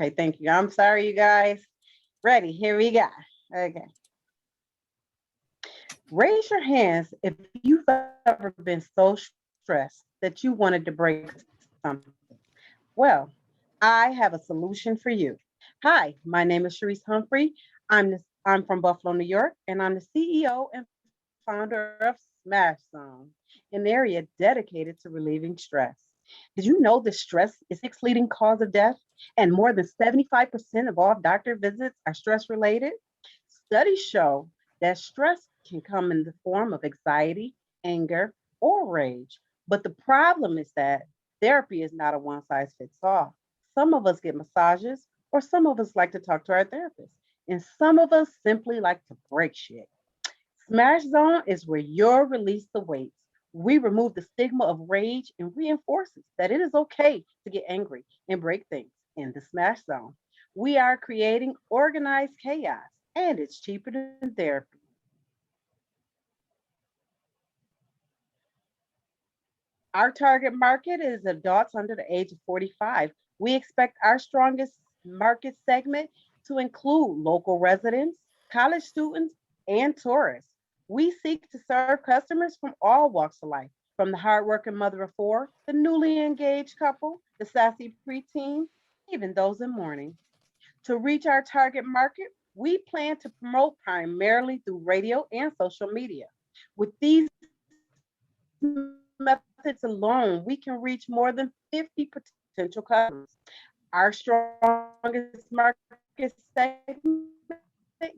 Okay, thank you. I'm sorry, you guys. Ready, here we go. Okay. Raise your hands if you've ever been so stressed that you wanted to break something. Well, I have a solution for you. Hi, my name is Sharice Humphrey. I'm from Buffalo, New York, and I'm the CEO and founder of Smash Zone, an area dedicated to relieving stress. Did you know that stress is the sixth leading cause of death? And more than 75% of all doctor visits are stress related? Studies show that stress can come in the form of anxiety, anger, or rage. But the problem is that therapy is not a one size fits all. Some of us get massages, or some of us like to talk to our therapist, and some of us simply like to break shit. Smash Zone is where you're release the weights. We remove the stigma of rage and reinforces that it is okay to get angry and break things in the Smash Zone. We are creating organized chaos, and it's cheaper than therapy. Our target market is adults under the age of 45. We expect our strongest market segment to include local residents, college students, and tourists. We seek to serve customers from all walks of life, from the hardworking mother of four, the newly engaged couple, the sassy preteen, even those in mourning. To reach our target market, we plan to promote primarily through radio and social media. With these methods alone, we can reach more than 50 potential customers. Our strongest market segment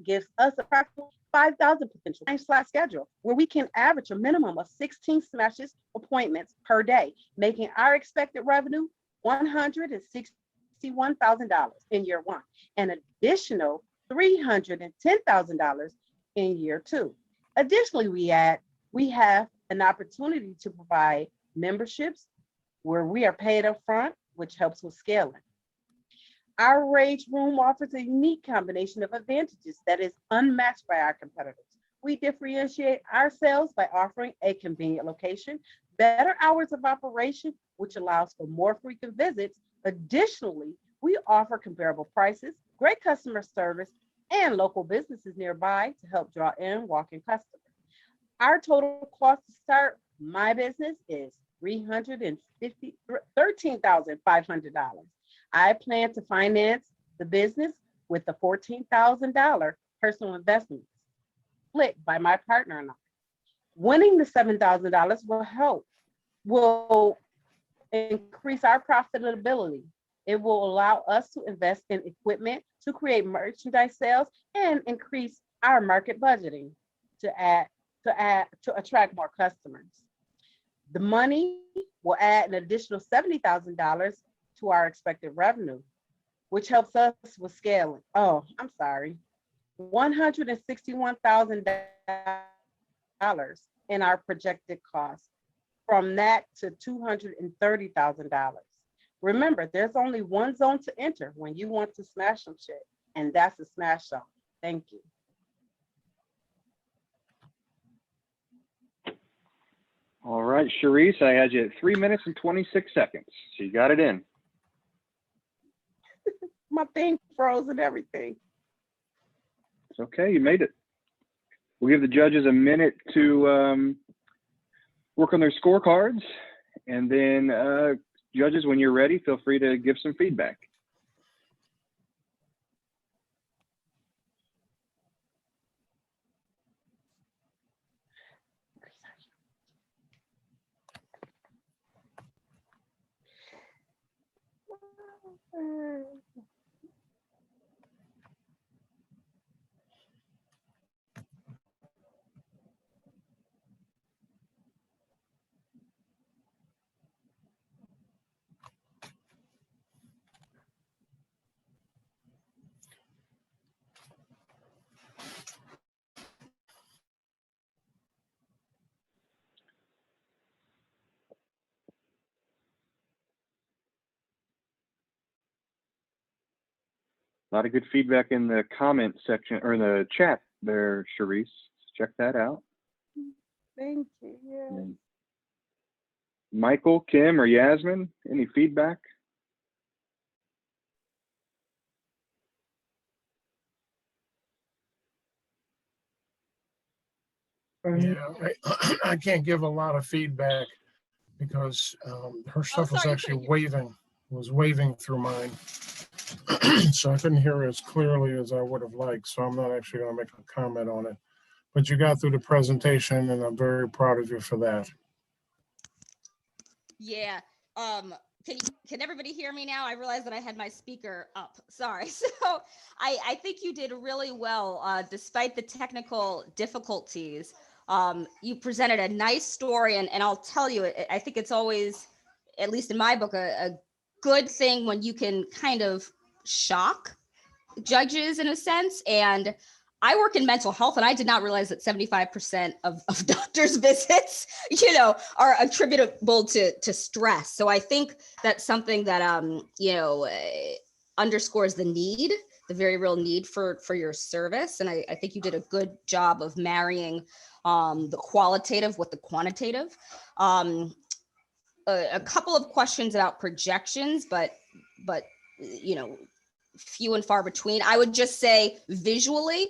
gives us approximately 5,000 potential slot schedule where we can average a minimum of 16 smashes appointments per day, making our expected revenue $161,000 in year one, an additional $310,000 in year two. Additionally, we have an opportunity to provide memberships where we are paid up front, which helps with scaling. Our Rage Room offers a unique combination of advantages that is unmatched by our competitors. We differentiate ourselves by offering a convenient location, better hours of operation, which allows for more frequent visits. Additionally, we offer comparable prices, great customer service, and local businesses nearby to help draw in walk-in customers. Our total cost to start my business is $13,500. I plan to finance the business with a $14,000 personal investment split by my partner and I. Winning the $7,000 will increase our profitability. It will allow us to invest in equipment to create merchandise sales and increase our market budgeting to attract more customers. The money will add an additional $70,000 to our expected revenue, which helps us with scaling. Oh, I'm sorry. $161,000 in our projected cost. From that to $230,000. Remember, there's only one zone to enter when you want to smash some shit, and that's the Smash Zone. Thank you. All right, Sharice, I had you at 3 minutes and 26 seconds. So you got it in. My thing froze and everything. It's okay, you made it. We'll give the judges a minute to work on their scorecards. And then judges, when you're ready, feel free to give some feedback. A lot of good feedback in the comment section or in the chat there, Sharice. Check that out. Thank you. Yeah. Michael, Kim, or Yasmin, any feedback? Yeah, I can't give a lot of feedback because her stuff was sorry, you actually couldn't waving through mine. So I couldn't hear as clearly as I would have liked. So I'm not actually going to make a comment on it. But you got through the presentation, and I'm very proud of you for that. Yeah. Can everybody hear me now? I realized that I had my speaker up. Sorry. So I think you did really well, despite the technical difficulties. You presented a nice story, and I'll tell you, I think it's always, at least in my book, a good thing when you can kind of shock judges in a sense. And I work in mental health, and I did not realize that 75% of doctors' visits, are attributable to stress. So I think that's something that, underscores the very real need for your service. And I think you did a good job of marrying the qualitative with the quantitative. A couple of questions about projections, but few and far between. I would just say visually,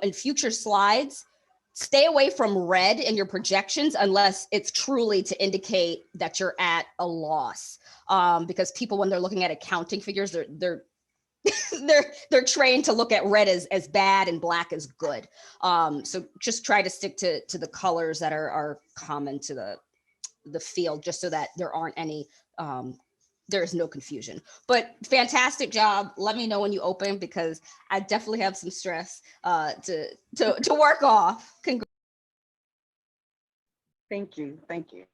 in future slides, stay away from red in your projections unless it's truly to indicate that you're at a loss. Because people, when they're looking at accounting figures, they're they're trained to look at red as bad and black as good. So just try to stick to the colors that are common to the field, just so that there aren't any there's no confusion. But fantastic job. Let me know when you open, because I definitely have some stress to work off. Thank you. Thank you.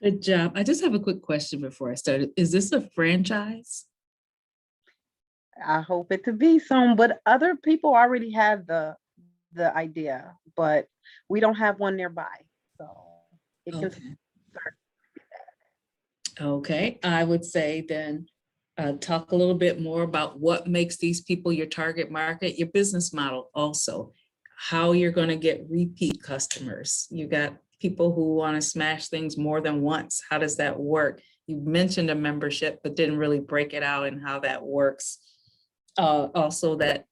Good job. I just have a quick question before I start. Is this a franchise? I hope it to be soon, but other people already have the idea, but we don't have one nearby. So it can Okay. start. Okay, I would say then talk a little bit more about what makes these people your target market, your business model also, how you're going to get repeat customers. You got people who want to smash things more than once. How does that work? You mentioned a membership, but didn't really break it out and how that works. Also that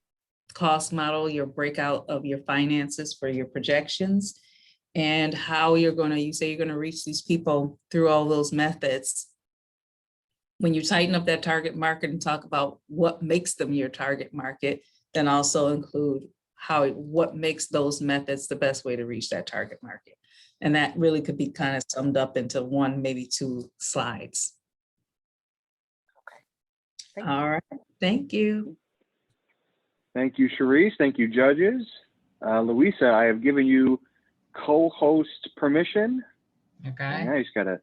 cost model, your breakout of your finances for your projections, and how you say you're going to reach these people through all those methods. When you tighten up that target market and talk about what makes them your target market, then also include what makes those methods the best way to reach that target market. And that really could be kind of summed up into one, maybe two slides. Thank All right, thank you. Thank you, Cherise. Thank you, judges. Louisa, I have given you co-host permission. Okay, Now you just gotta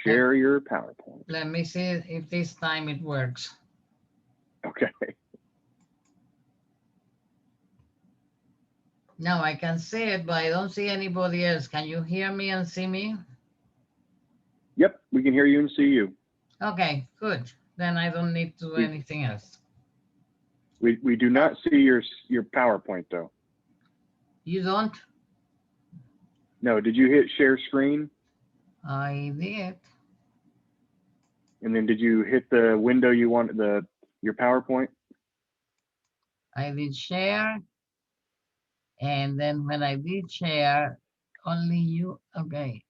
share your PowerPoint. let me see if this time it works. Okay. Now I can see it, but I don't see anybody else. Can you hear me and see me? Yep, we can hear you and see you. Okay, good. Then I don't need to do anything else. We do not see your PowerPoint though. You don't? No, did you hit share screen? I did. And then did you hit the window you want your PowerPoint? I did share. And then when I did share, only you, okay.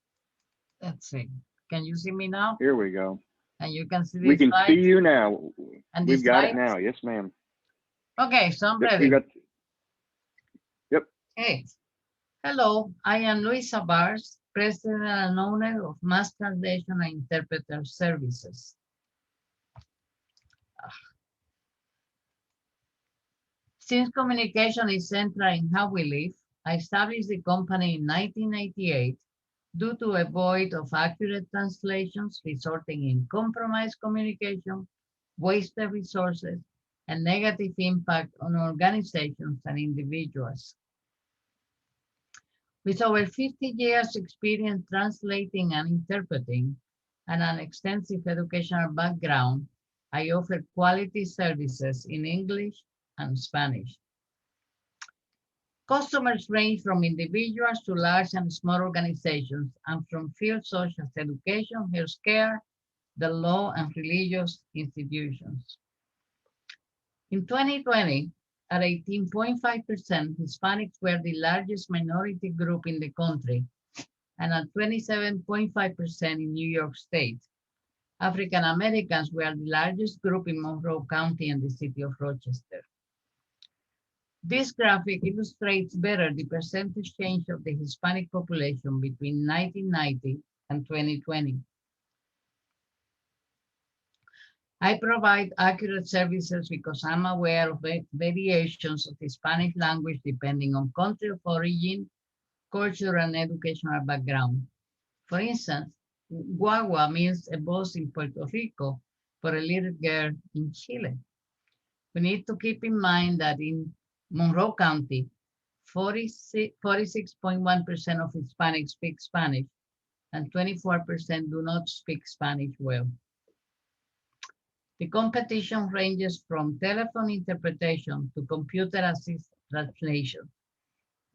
Let's see. Can you see me now? Here we go. And you can see We this can slide? see you now. And We've this got it slide? now. Yes, ma'am. Okay, so I'm Yep, ready. Yep. Hey, hello, I am Luisa Bars, President and owner of Mass Translation and Interpreter Services. Since communication is central in how we live, I established the company in 1998 due to a void of accurate translations resulting in compromised communication, wasted resources, and negative impact on organizations and individuals. With over 50 years experience translating and interpreting and an extensive educational background, I offer quality services in English and Spanish. Customers range from individuals to large and small organizations and from fields such as education, healthcare, the law, and religious institutions. In 2020, at 18.5%, Hispanics were the largest minority group in the country, and at 27.5% in New York State. African Americans were the largest group in Monroe County and the city of Rochester. This graphic illustrates better the percentage change of the Hispanic population between 1990 and 2020. I provide accurate services because I'm aware of variations of the Spanish language depending on country of origin, culture, and educational background. For instance, guagua means a bus in Puerto Rico for a little girl in Chile. We need to keep in mind that in Monroe County, 46.1% of Hispanics speak Spanish and 24% do not speak Spanish well. The competition ranges from telephone interpretation to computer-assisted translation.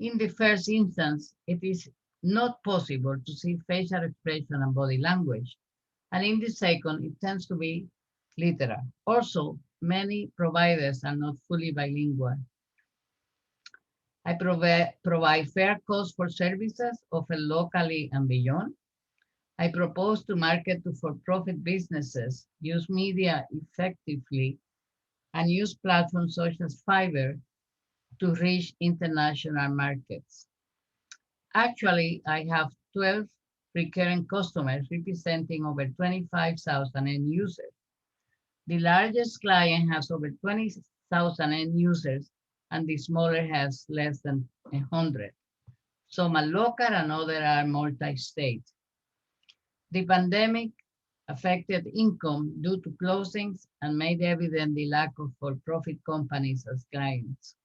In the first instance, it is not possible to see facial expression and body language. And in the second, it tends to be literal. Also, many providers are not fully bilingual. I provide fair cost for services offered locally and beyond. I propose to market to for-profit businesses, use media effectively, and use platforms such as Fiverr to reach international markets. Actually, I have 12 recurring customers representing over 25,000 end users. The largest client has over 20,000 end users, and the smaller has less than 100. Some are local and others are multi-state. The pandemic affected income due to closings and made evident the lack of for-profit companies as clients.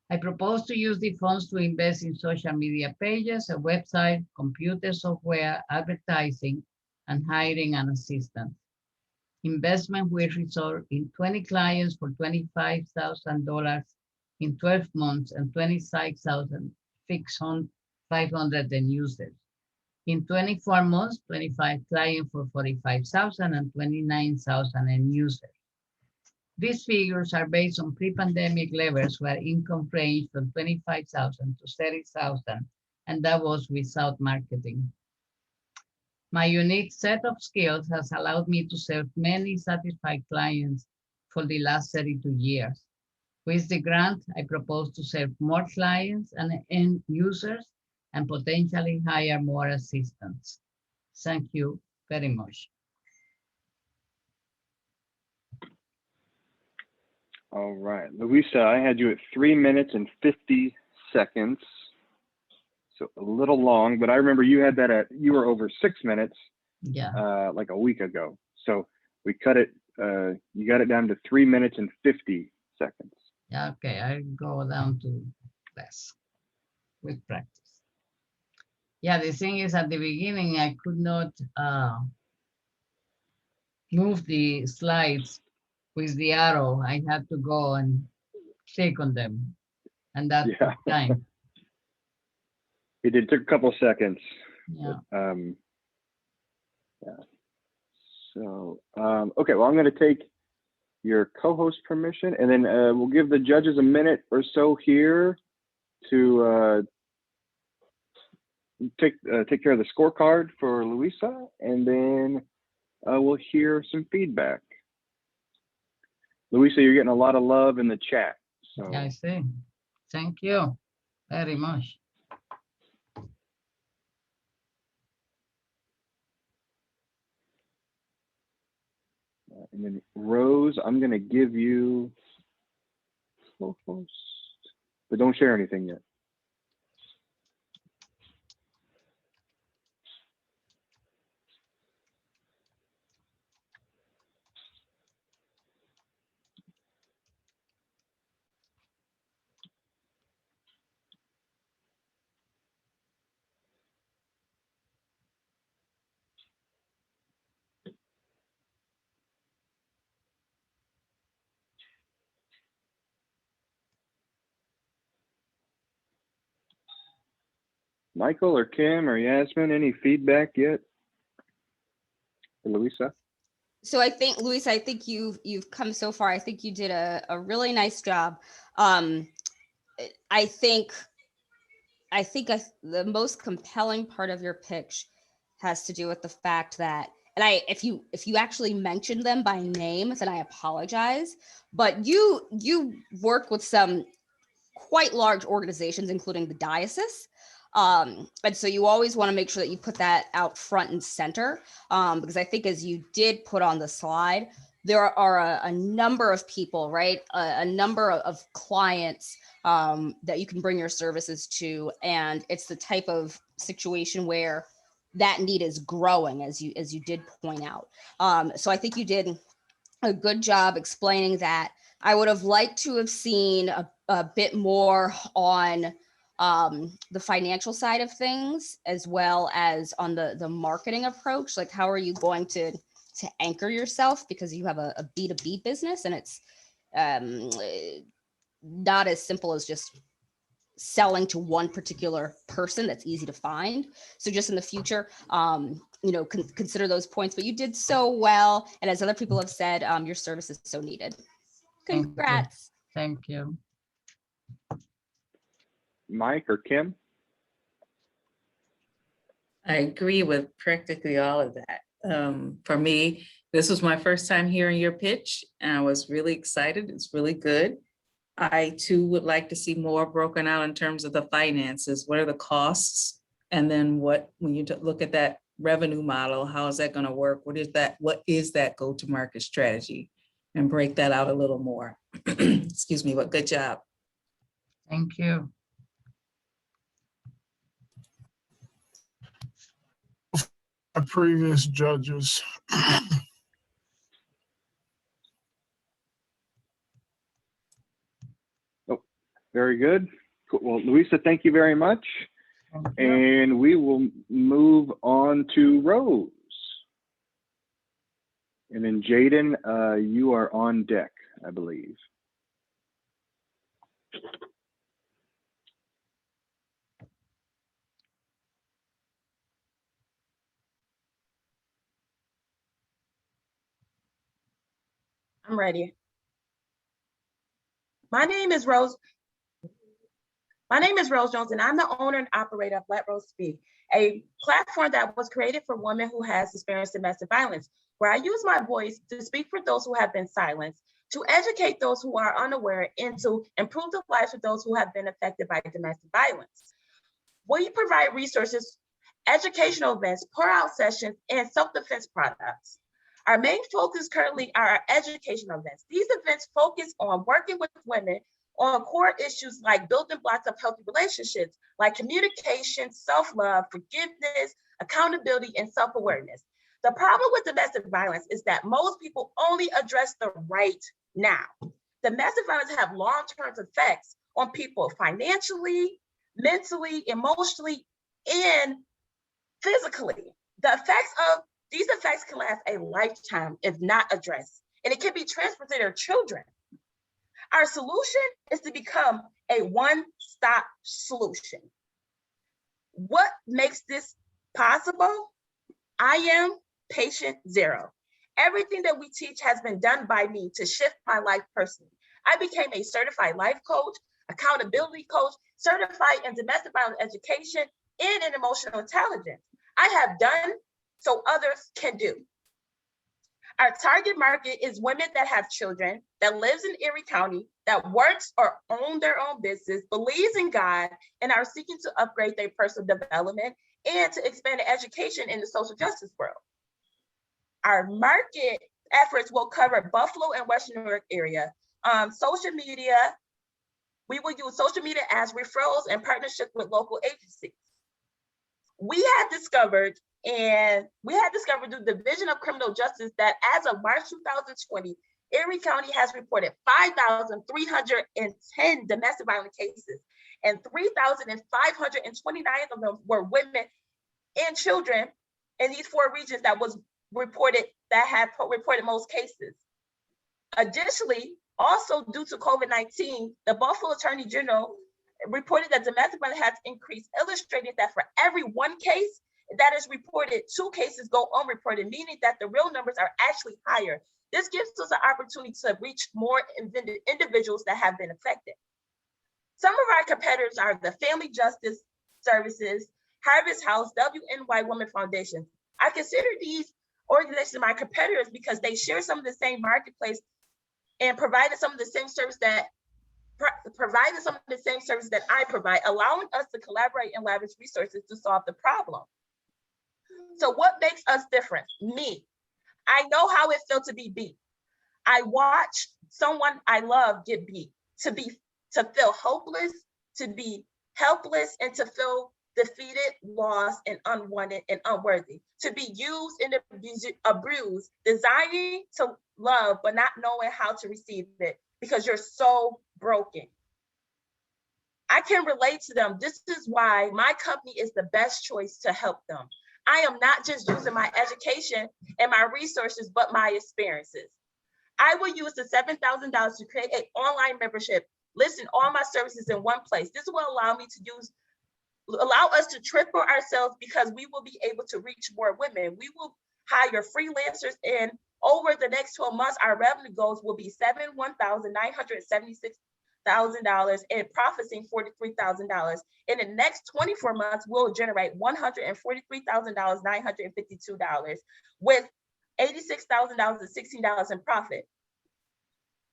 I propose to use the funds to invest in social media pages, a website, computer software, advertising, and hiring an assistant. Investment will result in 20 clients for $25,000 in 12 months and 26,500 end users. In 24 months, 25 clients for 45,000 and 29,000 end users. These figures are based on pre-pandemic levels where income ranged from 25,000 to 30,000, and that was without marketing. My unique set of skills has allowed me to serve many satisfied clients for the last 32 years. With the grant, I propose to serve more clients and end users and potentially hire more assistants. Thank you very much. All right, Luisa, I had you at 3 minutes and 50 seconds. So a little long, but I remember you had that you were over 6 minutes Yeah. like a week ago. So we cut it, you got it down to 3 minutes and 50 seconds. Yeah, okay, I'll go down to less with practice. Yeah, the thing is at the beginning, I could not move the slides with the arrow. I had to go and click on them, and that Yeah. took time. It did took a couple seconds. Yeah. Yeah. So, okay, well, I'm going to take your co-host permission, and then we'll give the judges a minute or so here to take care of the scorecard for Luisa, and then we'll hear some feedback. Luisa, you're getting a lot of love in the chat. So I see. Thank you very much. and then Rose, I'm going to give you co-host, but don't share anything yet. Michael or Kim or Yasmin, any feedback yet? For Luisa? So I think, Luis, I think you've come so far. I think you did a really nice job. I think the most compelling part of your pitch has to do with the fact that, and if you actually mentioned them by name, then I apologize. But you work with some quite large organizations, including the diocese. And so you always want to make sure that you put that out front and center, because I think as you did put on the slide, there are a number of people, right? A number of clients that you can bring your services to. And it's the type of situation where that need is growing, as you did point out. So I think you did a good job explaining that. I would have liked to have seen a bit more on the financial side of things, as well as on the marketing approach. Like, how are you going to anchor yourself, because you have a B2B business, and it's not as simple as just selling to one particular person that's easy to find. So just in the future, consider those points. But you did so well, and as other people have said, your service is so needed. Thank you. Congrats. Thank you. Mike or Kim? I agree with practically all of that. For me, this was my first time hearing your pitch, and I was really excited. It's really good. I too would like to see more broken out in terms of the finances. What are the costs? And then when you look at that revenue model, how is that going to work? What is that go-to-market strategy? And break that out a little more. Excuse me, but good job. Thank you. Our previous judges. Very good. Cool. Well, Luisa, thank you very much. Thank you. And we will move on to Rose. And then Jaden, you are on deck, I believe. I'm ready. My name is Rose Jones, and I'm the owner and operator of Let Rose Speak, a platform that was created for women who has experienced domestic violence, where I use my voice to speak for those who have been silenced, to educate those who are unaware, and to improve the lives of those who have been affected by domestic violence. We provide resources, educational events, pour-out sessions, and self-defense products. Our main focus currently are our educational events. These events focus on working with women on core issues like building blocks of healthy relationships, like communication, self-love, forgiveness, accountability, and self-awareness. The problem with domestic violence is that most people only address the right now. Domestic violence have long-term effects on people financially, mentally, emotionally, and physically. These effects can last a lifetime if not addressed, and it can be transferred to their children. Our solution is to become a one-stop solution. What makes this possible? I am patient zero. Everything that we teach has been done by me to shift my life personally. I became a certified life coach, accountability coach, certified in domestic violence education, and in emotional intelligence. I have done so others can do. Our target market is women that have children, that lives in Erie County, that works or own their own business, believes in God, and are seeking to upgrade their personal development and to expand their education in the social justice world. Our market efforts will cover Buffalo and Western New York area. Social media, we will use social media as referrals and partnerships with local agencies. We had discovered through the Division of Criminal Justice that as of March 2020, Erie County has reported 5,310 domestic violence cases, and 3,529 of them were women and children in these four regions that have reported most cases. Additionally, also due to COVID-19, the Buffalo Attorney General reported that domestic violence has increased, illustrating that for every one case, that is reported, 2 cases go unreported, meaning that the real numbers are actually higher. This gives us an opportunity to reach more individuals that have been affected. Some of our competitors are the Family Justice Services, Harvest House, WNY Women Foundation. I consider these organizations my competitors because they share some of the same marketplace and provided some of the same service that I provide, allowing us to collaborate and leverage resources to solve the problem. So what makes us different? Me. I know how it felt to be beat. I watched someone I love get beat, to feel hopeless, to be helpless, and to feel defeated, lost, and unwanted and unworthy, to be used and abused, desiring to love, but not knowing how to receive it because you're so broken. I can relate to them. This is why my company is the best choice to help them. I am not just using my education and my resources, but my experiences. I will use the $7,000 to create an online membership, listing all my services in one place. This will allow us to triple ourselves because we will be able to reach more women. We will hire freelancers, and over the next 12 months, our revenue goals will be $71,976,000 and profiting $43,000. In the next 24 months, we'll generate $143,952 with $86,000 and $16 in profit.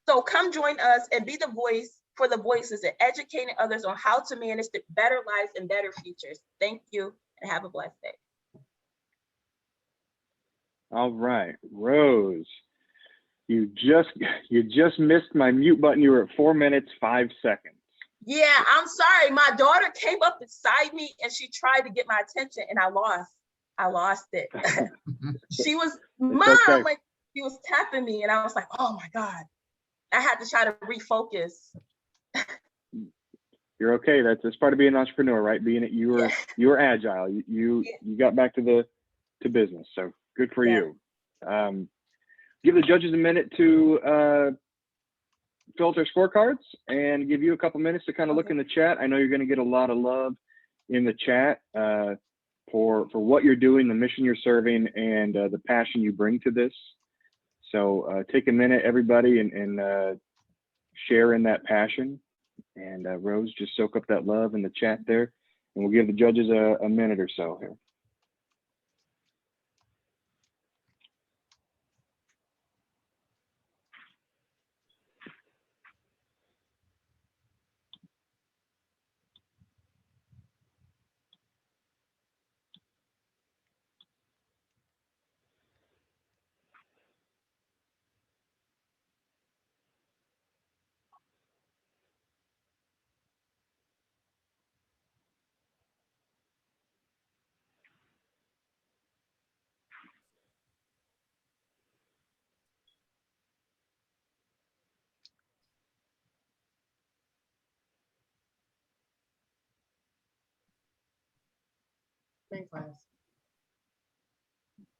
So come join us and be the voice for the voices and educating others on how to manage the better lives and better futures. Thank you and have a blessed day. All right, Rose, you just missed my mute button. You were at 4 minutes, 5 seconds. Yeah, I'm sorry. My daughter came up beside me and she tried to get my attention and I lost it. She was, Mom, okay. like she was tapping me and I was like, oh my God. I had to try to refocus. You're okay. That's part of being an entrepreneur, right? You were agile. You got back to business. So good for you. Give the judges a minute to fill out their scorecards and give you a couple minutes to kind of look in the chat. I know you're going to get a lot of love in the chat for what you're doing, the mission you're serving, and the passion you bring to this. So take a minute, everybody, and share in that passion. And Rose, just soak up that love in the chat there, and we'll give the judges a minute or so here.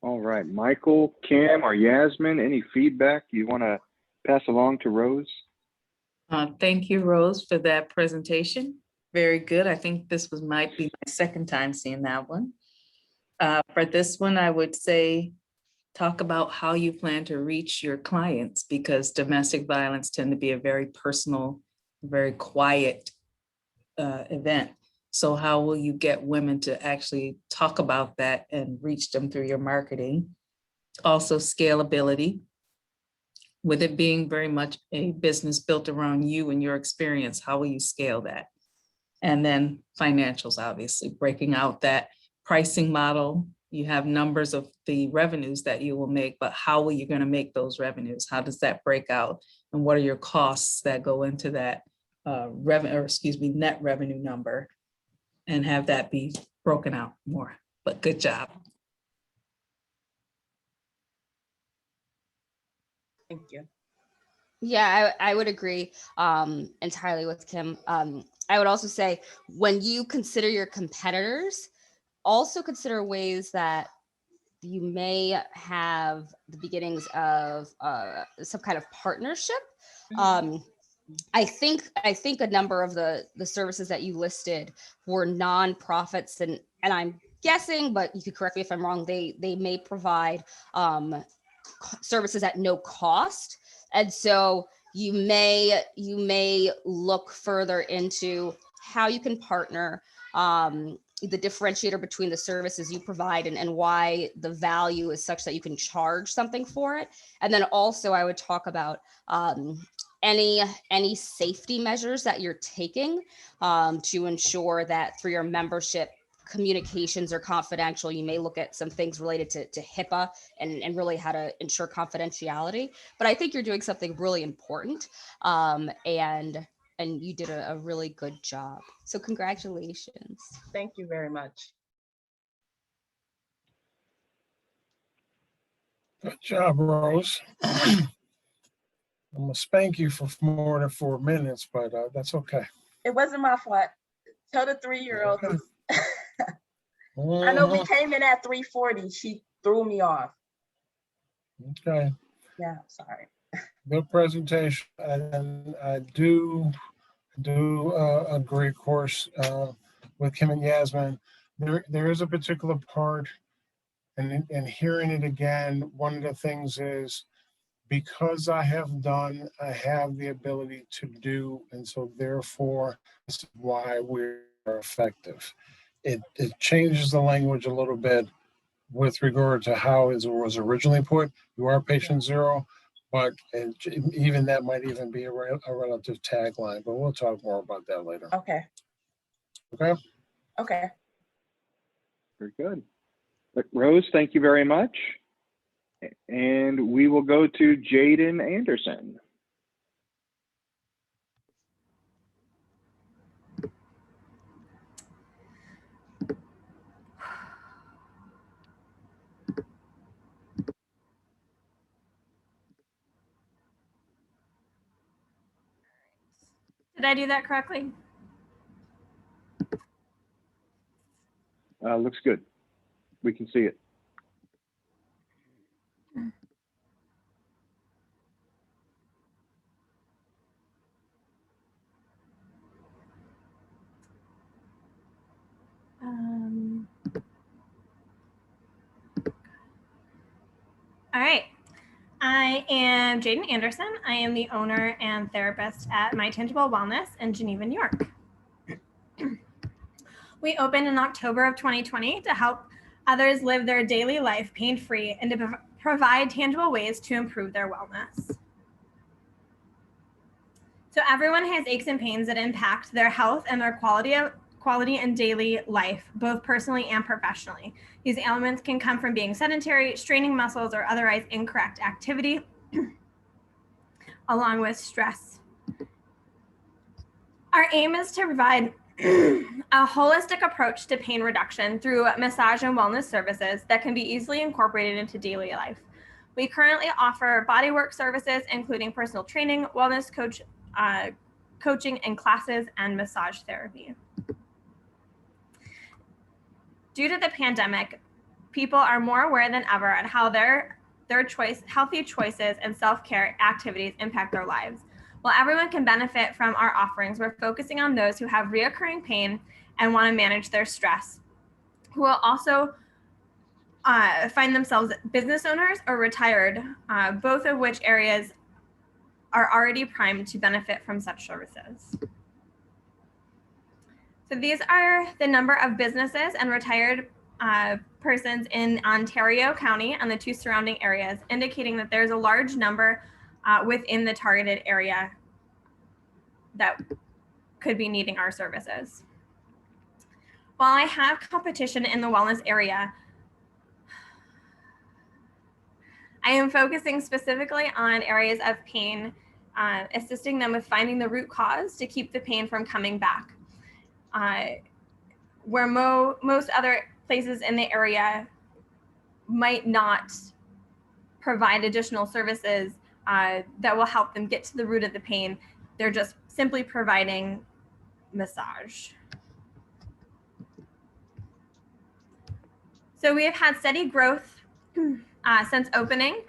All right, Michael, Kim, or Yasmin, any feedback you want to pass along to Rose? Thank you, Rose, for that presentation. Very good. I think this might be my second time seeing that one. For this one, I would say, talk about how you plan to reach your clients, because domestic violence tend to be a very personal, very quiet event. So how will you get women to actually talk about that and reach them through your marketing? Also, scalability. With it being very much a business built around you and your experience, how will you scale that? And then financials, obviously, breaking out that pricing model. You have numbers of the revenues that you will make, but how are you going to make those revenues? How does that break out? And what are your costs that go into that net revenue number? And have that be broken out more. But good job. Thank you. Yeah, I would agree entirely with Kim. I would also say, when you consider your competitors, also consider ways that you may have the beginnings of some kind of partnership. I think a number of the services that you listed were nonprofits, and I'm guessing, but you could correct me if I'm wrong, they may provide services at no cost. And so you may look further into how you can partner, the differentiator between the services you provide and why the value is such that you can charge something for it. And then also I would talk about any safety measures that you're taking to ensure that through your membership communications are confidential. You may look at some things related to HIPAA and really how to ensure confidentiality. But I think you're doing something really important, and you did a really good job. So congratulations. Thank you very much. Good job, Rose. I'm gonna spank you for more than 4 minutes, but that's okay. It wasn't my fault. Tell the 3-year-old. I know we came in at 3:40. She threw me off. Okay. Yeah, sorry. Good presentation, and I do agree, of course, with Kim and Yasmin. There is a particular part, and hearing it again, one of the things is because I have the ability to do, and so therefore this is why we're effective. It changes the language a little bit with regard to how it was originally put. You are patient zero, but even that might even be a relative tagline, but we'll talk more about that later. Okay. Okay. Okay. Very good. Rose, thank you very much. And we will go to Jaden Anderson. Did I do that correctly? Looks good. We can see it. All right. I am Jaden Anderson. I am the owner and therapist at My Tangible Wellness in Geneva, New York. We opened in October of 2020 to help others live their daily life pain-free and to provide tangible ways to improve their wellness. So everyone has aches and pains that impact their health and their quality and daily life, both personally and professionally. These ailments can come from being sedentary, straining muscles, or otherwise incorrect activity, along with stress. Our aim is to provide a holistic approach to pain reduction through massage and wellness services that can be easily incorporated into daily life. We currently offer bodywork services, including personal training, wellness coaching and classes, and massage therapy. Due to the pandemic, people are more aware than ever at how their healthy choices and self-care activities impact their lives. While everyone can benefit from our offerings, we're focusing on those who have reoccurring pain and want to manage their stress, who will also find themselves business owners or retired, both of which areas are already primed to benefit from such services. So these are the number of businesses and retired persons in Ontario County and the 2 surrounding areas, indicating that there's a large number within the targeted area that could be needing our services. While I have competition in the wellness area, I am focusing specifically on areas of pain, assisting them with finding the root cause to keep the pain from coming back. Where most other places in the area might not provide additional services that will help them get to the root of the pain. They're just simply providing massage. So we have had steady growth since opening,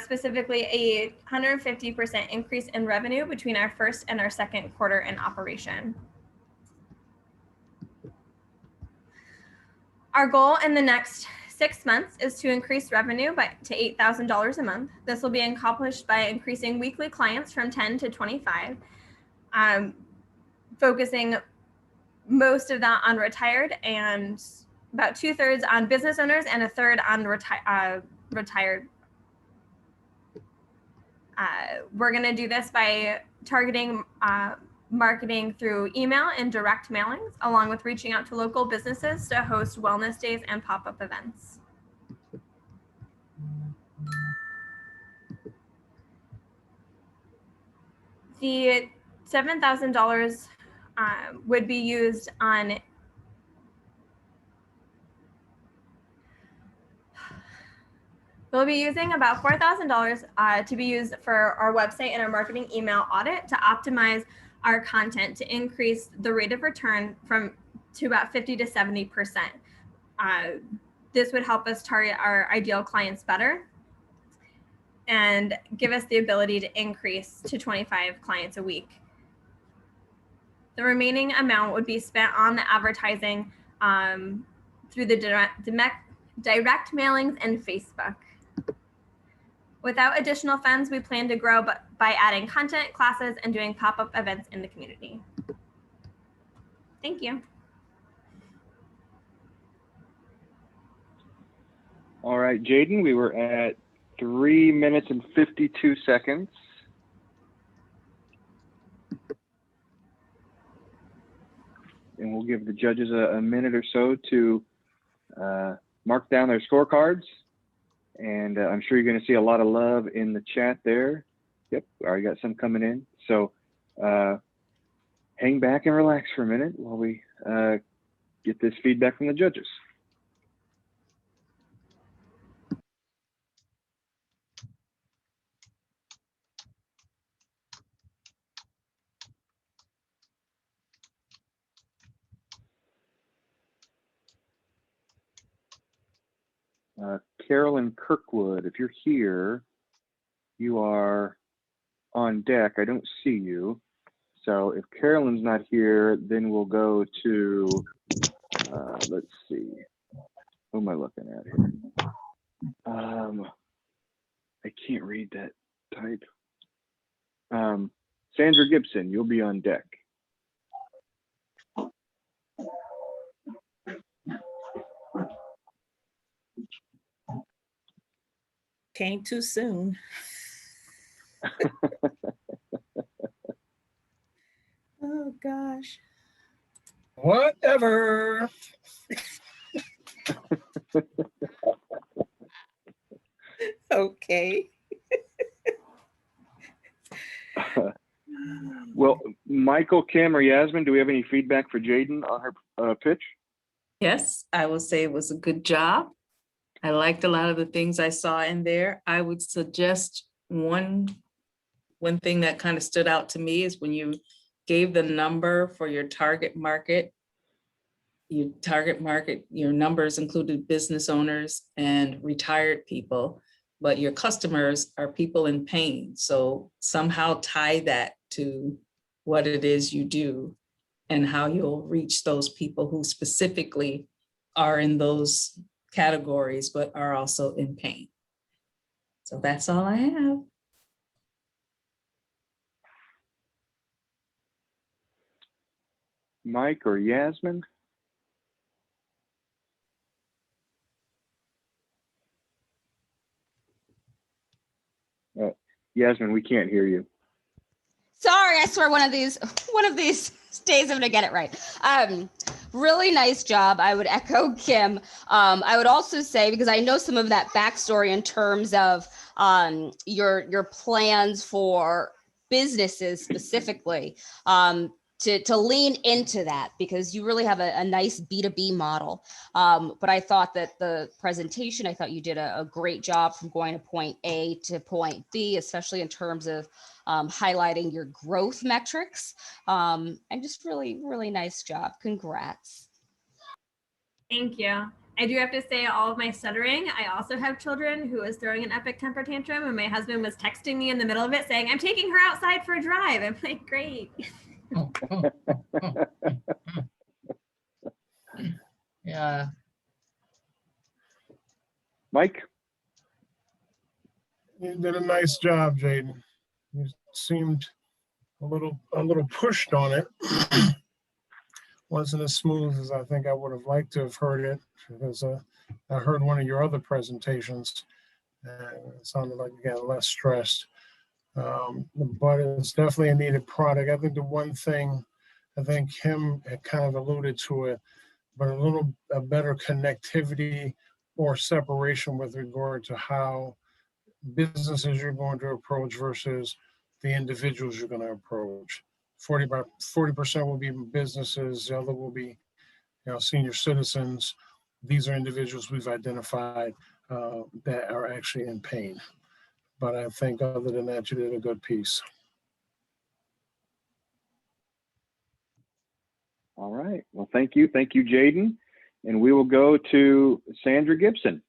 specifically a 150% increase in revenue between our first and our second quarter in operation. Our goal in the next 6 months is to increase revenue to $8,000 a month. This will be accomplished by increasing weekly clients from 10 to 25, focusing most of that on retired and about 2/3 on business owners and 1/3 on retired. We're going to do this by targeting marketing through email and direct mailings, along with reaching out to local businesses to host wellness days and pop-up events. The $7,000 would be used on we'll be using about $4,000 to be used for our website and our marketing email audit to optimize our content to increase the rate of return to about 50 to 70%. This would help us target our ideal clients better and give us the ability to increase to 25 clients a week. The remaining amount would be spent on the advertising through the direct mailings and Facebook. Without additional funds, we plan to grow by adding content, classes, and doing pop-up events in the community. Thank you. All right, Jaden, we were at 3 minutes and 52 seconds. And we'll give the judges a minute or so to mark down their scorecards. And I'm sure you're going to see a lot of love in the chat there. Yep, we already got some coming in. So hang back and relax for a minute while we get this feedback from the judges. Carolyn Kirkwood, if you're here, you are on deck. I don't see you. So if Carolyn's not here, then we'll go to, let's see, who am I looking at here? I can't read that type. Sandra Gibson, you'll be on deck. Came too soon. Oh gosh. Whatever. Okay. Well, Michael, Kim, or Yasmin, do we have any feedback for Jaden on her pitch? Yes, I will say it was a good job. I liked a lot of the things I saw in there. I would suggest one thing that kind of stood out to me is when you gave the number for your target market. Your numbers included business owners and retired people, but your customers are people in pain. So somehow tie that to what it is you do and how you'll reach those people who specifically are in those categories, but are also in pain. So that's all I have. Mike or Yasmin? Yasmin, we can't hear you. Sorry, I swear one of these days I'm gonna get it right. Really nice job. I would echo Kim. I would also say, because I know some of that backstory in terms of your plans for businesses specifically, to lean into that, because you really have a nice B2B model. But I thought that the presentation, I thought you did a great job from going to point A to point B, especially in terms of highlighting your growth metrics. And just really, really nice job. Congrats. Thank you. I do have to say, all of my stuttering, I also have children who was throwing an epic temper tantrum, and my husband was texting me in the middle of it saying, I'm taking her outside for a drive. I'm like, great. Yeah. Mike? You did a nice job, Jaden. You seemed a little pushed on it. Wasn't as smooth as I think I would have liked to have heard it, because I heard one of your other presentations and it sounded like you got less stressed. But it's definitely a needed product. I think the one thing, I think Kim had kind of alluded to it, but a better connectivity or separation with regard to how businesses you're going to approach versus the individuals you're going to approach. 40% will be businesses, the other will be, senior citizens. These are individuals we've identified that are actually in pain. But I think other than that, you did a good piece. All right. Well, thank you. Thank you, Jaden. And we will go to Sandra Gibson.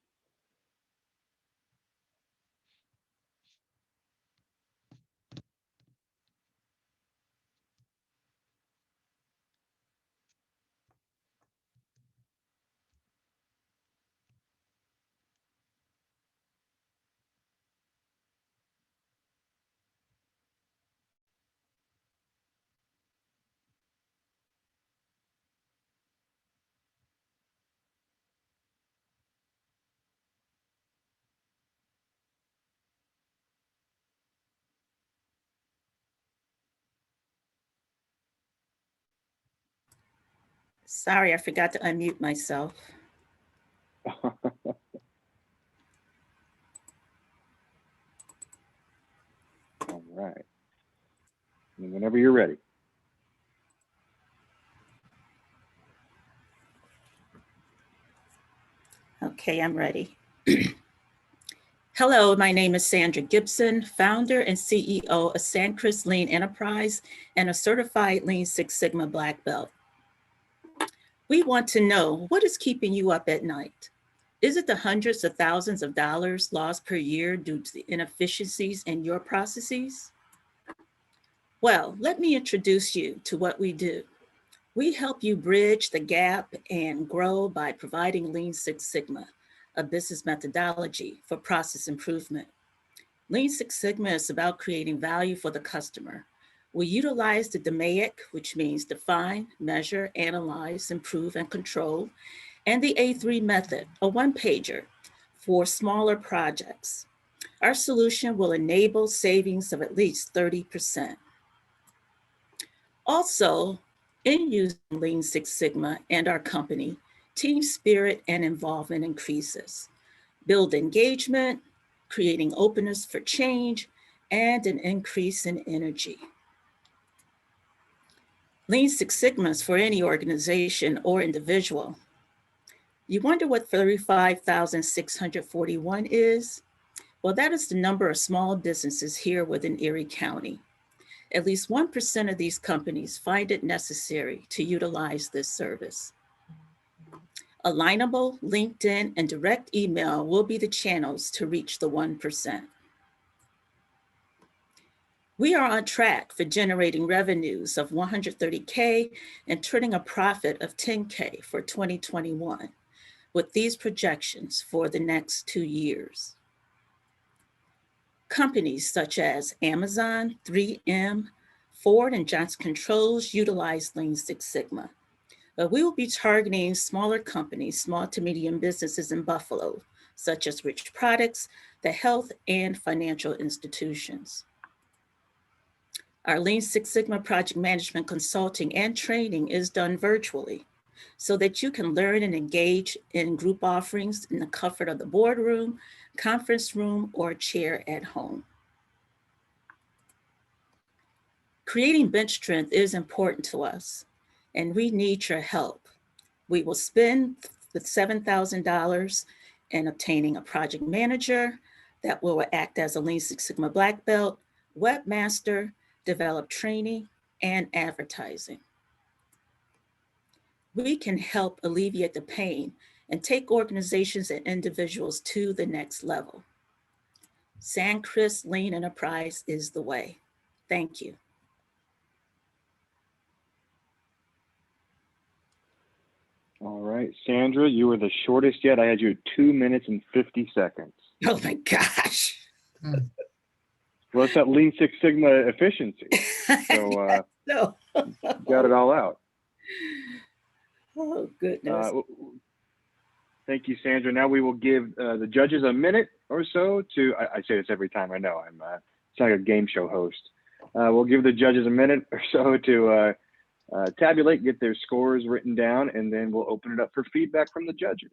Sorry, I forgot to unmute myself. All right. And whenever you're ready. Okay, I'm ready. Hello, my name is Sandra Gibson, founder and CEO of Sancris Lean Enterprise and a certified Lean Six Sigma Black Belt. We want to know, what is keeping you up at night? Is it the hundreds of thousands of dollars lost per year due to the inefficiencies in your processes? Well, let me introduce you to what we do. We help you bridge the gap and grow by providing Lean Six Sigma, a business methodology for process improvement. Lean Six Sigma is about creating value for the customer. We utilize the DMAIC, which means define, measure, analyze, improve, and control, and the A3 method, a one-pager for smaller projects. Our solution will enable savings of at least 30%. Also, in using Lean Six Sigma and our company, team spirit and involvement increases. Build engagement, creating openness for change, and an increase in energy. Lean Six Sigma is for any organization or individual. You wonder what 35,641 is? Well, that is the number of small businesses here within Erie County. At least 1% of these companies find it necessary to utilize this service. Alignable, LinkedIn, and direct email will be the channels to reach the 1%. We are on track for generating revenues of $130K and turning a profit of $10K for 2021, with these projections for the next 2 years. Companies such as Amazon, 3M, Ford, and Johnson Controls utilize Lean Six Sigma. But we will be targeting smaller companies, small to medium businesses in Buffalo, such as Rich Products, the health and financial institutions. Our Lean Six Sigma project management consulting and training is done virtually so that you can learn and engage in group offerings in the comfort of the boardroom, conference room, or chair at home. Creating bench strength is important to us, and we need your help. We will spend the $7,000 in obtaining a project manager that will act as a Lean Six Sigma Black Belt, webmaster, develop training, and advertising. We can help alleviate the pain and take organizations and individuals to the next level. Sancris Lean Enterprise is the way. Thank you. All right, Sandra, you were the shortest yet. I had you at 2 minutes and 50 seconds. Oh my gosh. Well, it's that Lean Six Sigma efficiency. So No. got it all out. Oh, goodness. Thank you, Sandra. Now we will give the judges a minute or so to, I say this every time, I know, it's like a game show host. We'll give the judges a minute or so to tabulate, get their scores written down, and then we'll open it up for feedback from the judges.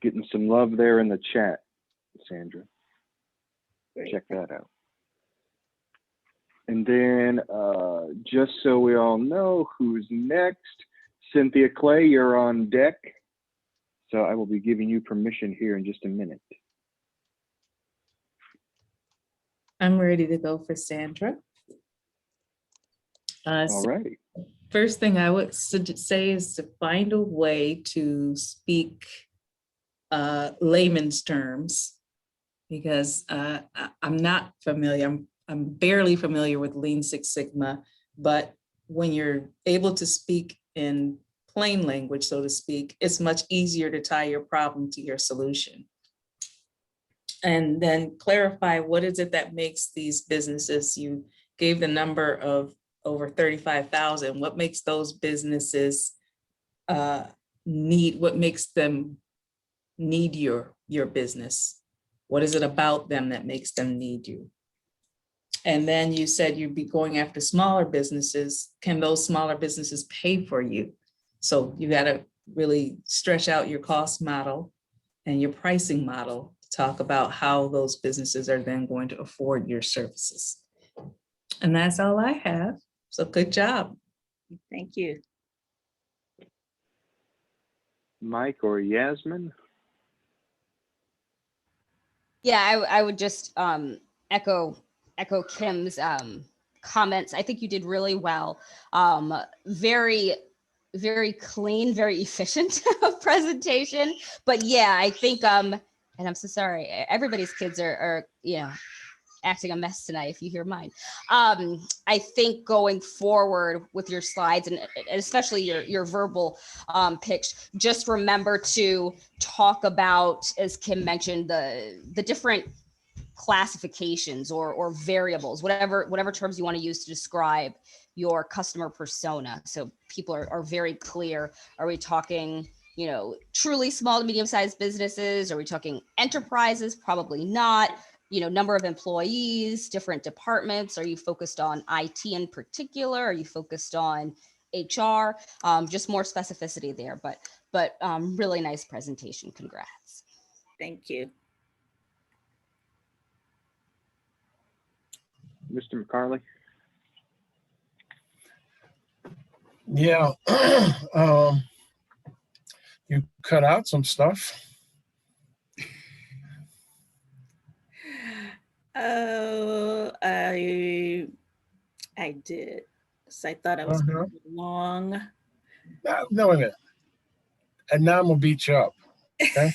Getting some love there in the chat, Sandra. Great. Check that out. And then just so we all know who's next, Cynthia Clay, you're on deck. So I will be giving you permission here in just a minute. I'm ready to go for Sandra. All right. First thing I would say is to find a way to speak layman's terms, because I'm not familiar, I'm barely familiar with Lean Six Sigma, but when you're able to speak in plain language, so to speak, it's much easier to tie your problem to your solution. And then clarify what is it that makes these businesses, you gave the number of over 35,000, what makes those businesses what makes them need your business? What is it about them that makes them need you? And then you said you'd be going after smaller businesses. Can those smaller businesses pay for you? So you got to really stretch out your cost model and your pricing model to talk about how those businesses are then going to afford your services. And that's all I have. So good job. Thank you. Mike or Yasmin? Yeah, I would just echo Kim's comments. I think you did really well. Very, very clean, very efficient presentation. But yeah, I think and I'm so sorry, everybody's kids are acting a mess tonight, if you hear mine. I think going forward with your slides and especially your verbal pitch, just remember to talk about, as Kim mentioned, the different classifications or variables, whatever terms you want to use to describe your customer persona. So people are very clear. Are we talking, truly small to medium-sized businesses? Are we talking enterprises? Probably not. Number of employees, different departments. Are you focused on IT in particular? Are you focused on HR? Just more specificity there, but really nice presentation. Congrats. Thank you. Mr. McCarley? Yeah. You cut out some stuff. Oh, I did. So I thought I was long. No, wait a minute. And now I'm gonna beat you up. Okay.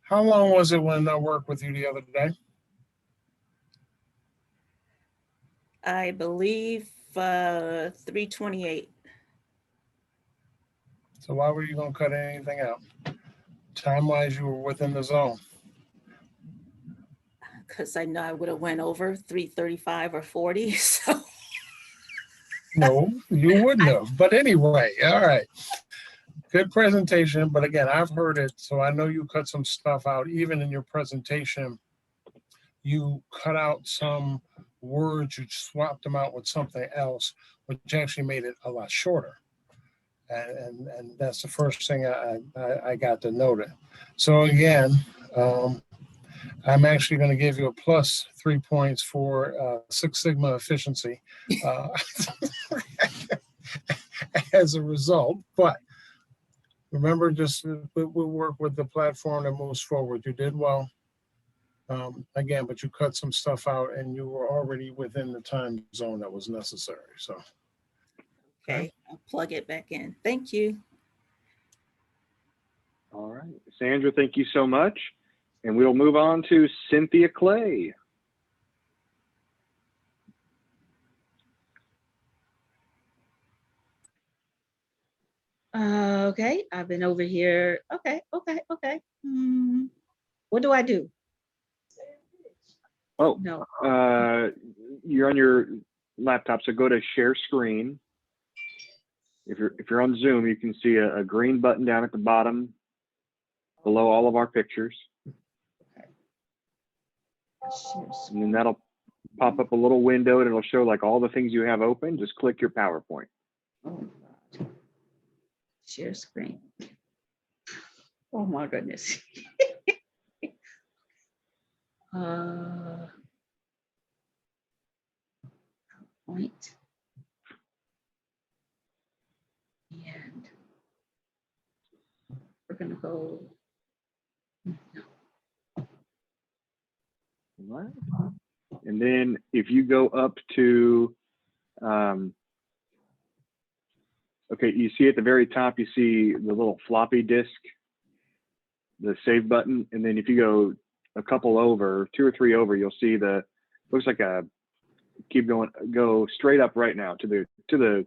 How long was it when I worked with you the other day? I believe 3:28. So why were you gonna cut anything out? Time-wise, you were within the zone. Because I know I would have went over 3:35 or 40. So No, you wouldn't have. But anyway, all right. Good presentation. But again, I've heard it, so I know you cut some stuff out. Even in your presentation, you cut out some words, you swapped them out with something else, which actually made it a lot shorter. And that's the first thing I got to note it. So again, I'm actually going to give you a plus 3 points for Six Sigma efficiency as a result. But remember, just we work with the platform that moves forward. You did well. Again, but you cut some stuff out and you were already within the time zone that was necessary. So, okay, I'll plug it back in. Thank you. All right, Sandra, thank you so much. And we'll move on to Cynthia Clay. Okay, I've been over here. Okay. What do I do? Oh, No. you're on your laptop, so go to share screen. If you're on Zoom, you can see a green button down at the bottom below all of our pictures. And then that'll pop up a little window and it'll show like all the things you have open. Just click your PowerPoint. Oh, God. Share screen. Oh my goodness. Point. And we're gonna go. All right. And then if you go up to, okay, you see at the very top, you see the little floppy disk, the save button. And then if you go a couple over, 2 or 3 over, you'll see looks like keep going, go straight up right now to the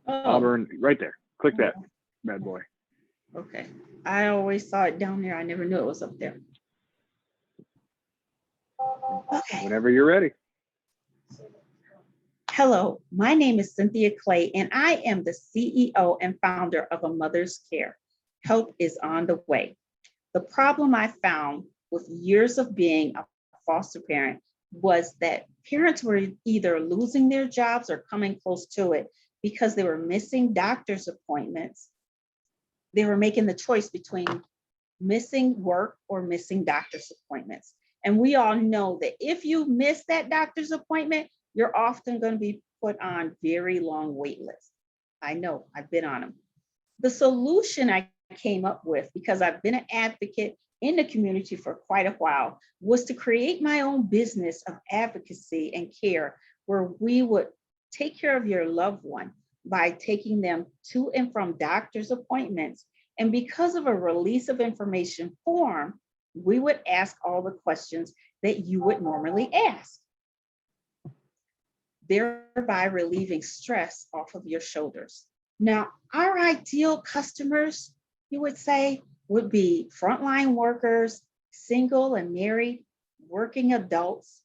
Auburn, right there. Click that bad boy. Okay. I always saw it down there. I never knew it was up there. Okay. Whenever you're ready. Hello, my name is Cynthia Clay, and I am the CEO and founder of A Mother's Care. Help is on the way. The problem I found with years of being a foster parent was that parents were either losing their jobs or coming close to it because they were missing doctor's appointments. They were making the choice between missing work or missing doctor's appointments. And we all know that if you miss that doctor's appointment, you're often going to be put on very long wait lists. I know, I've been on them. The solution I came up with, because I've been an advocate in the community for quite a while, was to create my own business of advocacy and care, where we would take care of your loved one by taking them to and from doctor's appointments. And because of a release of information form, we would ask all the questions that you would normally ask, thereby relieving stress off of your shoulders. Now, our ideal customers, you would say, would be frontline workers, single and married, working adults.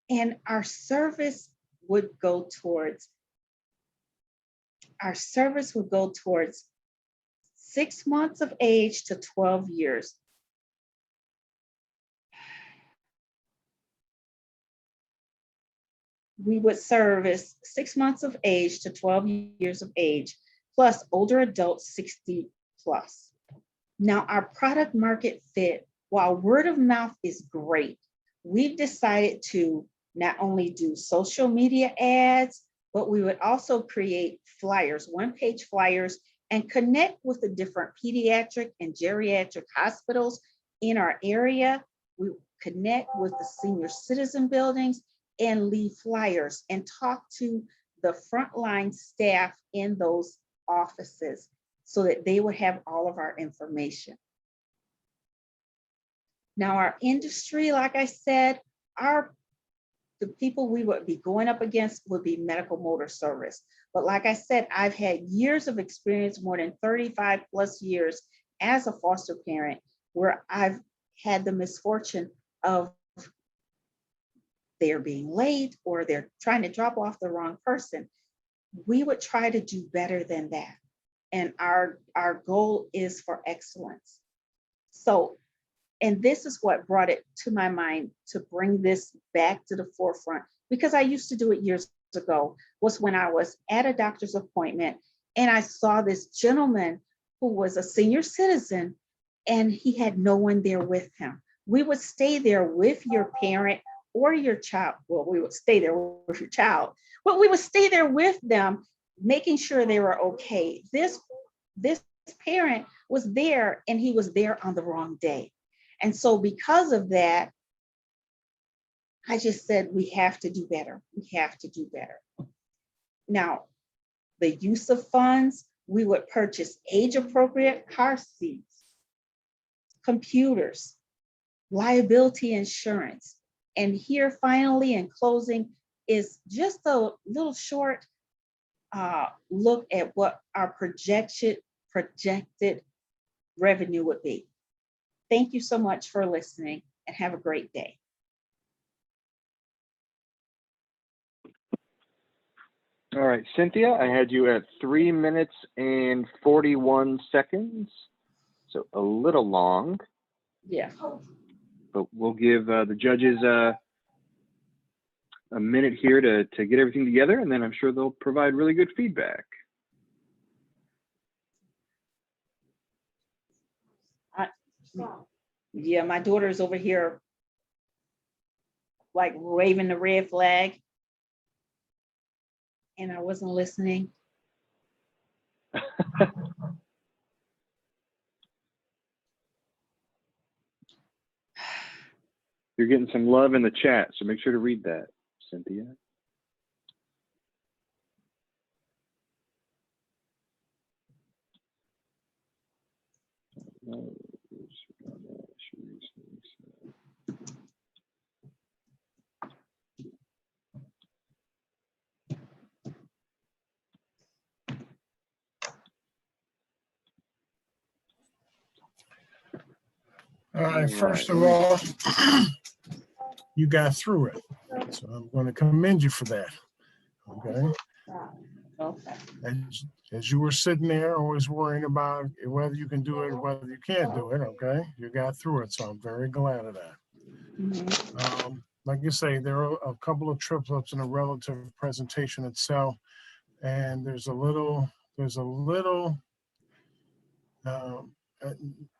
And our service would go towards 6 months of age to 12 years. We would service 6 months of age to 12 years of age, plus older adults 60 plus. Now, our product market fit, while word of mouth is great, we've decided to not only do social media ads, but we would also create flyers, one-page flyers, and connect with the different pediatric and geriatric hospitals in our area. We connect with the senior citizen buildings and leave flyers and talk to the frontline staff in those offices so that they would have all of our information. Now, our industry, like I said, the people we would be going up against would be medical motor service. But like I said, I've had years of experience, more than 35 plus years as a foster parent, where I've had the misfortune of they're being late or they're trying to drop off the wrong person. We would try to do better than that. And our goal is for excellence. So, and this is what brought it to my mind to bring this back to the forefront, because I used to do it years ago, was when I was at a doctor's appointment and I saw this gentleman who was a senior citizen and he had no one there with him. We would stay there with your parent or your child. Well, we would stay there with your child, but we would stay there with them, making sure they were okay. This parent was there and he was there on the wrong day. And so because of that, I just said, we have to do better. We have to do better. Now, the use of funds, we would purchase age-appropriate car seats, computers, liability insurance. And here finally in closing is just a little short look at what our projected revenue would be. Thank you so much for listening and have a great day. All right, Cynthia, I had you at 3 minutes and 41 seconds. So a little long, Yeah. but we'll give the judges a minute here to get everything together, and then I'm sure they'll provide really good feedback. Yeah, my daughter's over here like waving the red flag. And I wasn't listening. You're getting some love in the chat, so make sure to read that, Cynthia. All right, first of all, you got through it. So I'm going to commend you for that. Okay. Okay. As you were sitting there, always worrying about whether you can do it or whether you can't do it. Okay. You got through it. So I'm very glad of that. Mhm. Like you say, there are a couple of triplets in a relative presentation itself. And there's a little,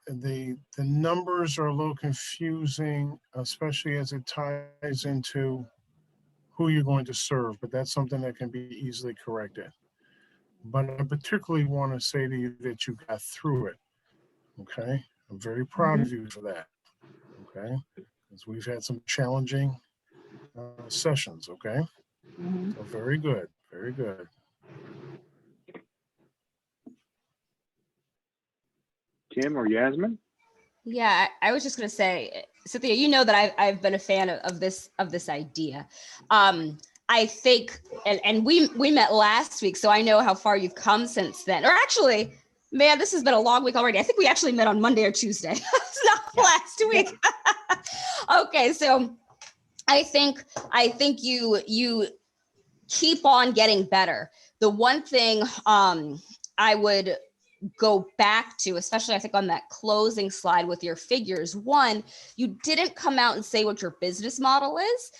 the numbers are a little confusing, especially as it ties into who you're going to serve, but that's something that can be easily corrected. But I particularly want to say to you that you got through it. Okay. I'm very proud of you for that. Okay. Because we've had some challenging sessions. Okay. Mhm. So very good. Very good. Kim or Yasmin? Yeah, I was just gonna say, Cynthia, you know that I've been a fan of this idea. I think, and we met last week, so I know how far you've come since then. Or actually, man, this has been a long week already. I think we actually met on Monday or Tuesday. It's not last week. Okay, so I think you keep on getting better. The one thing I would go back to, especially I think on that closing slide with your figures, one, you didn't come out and say what your business model is.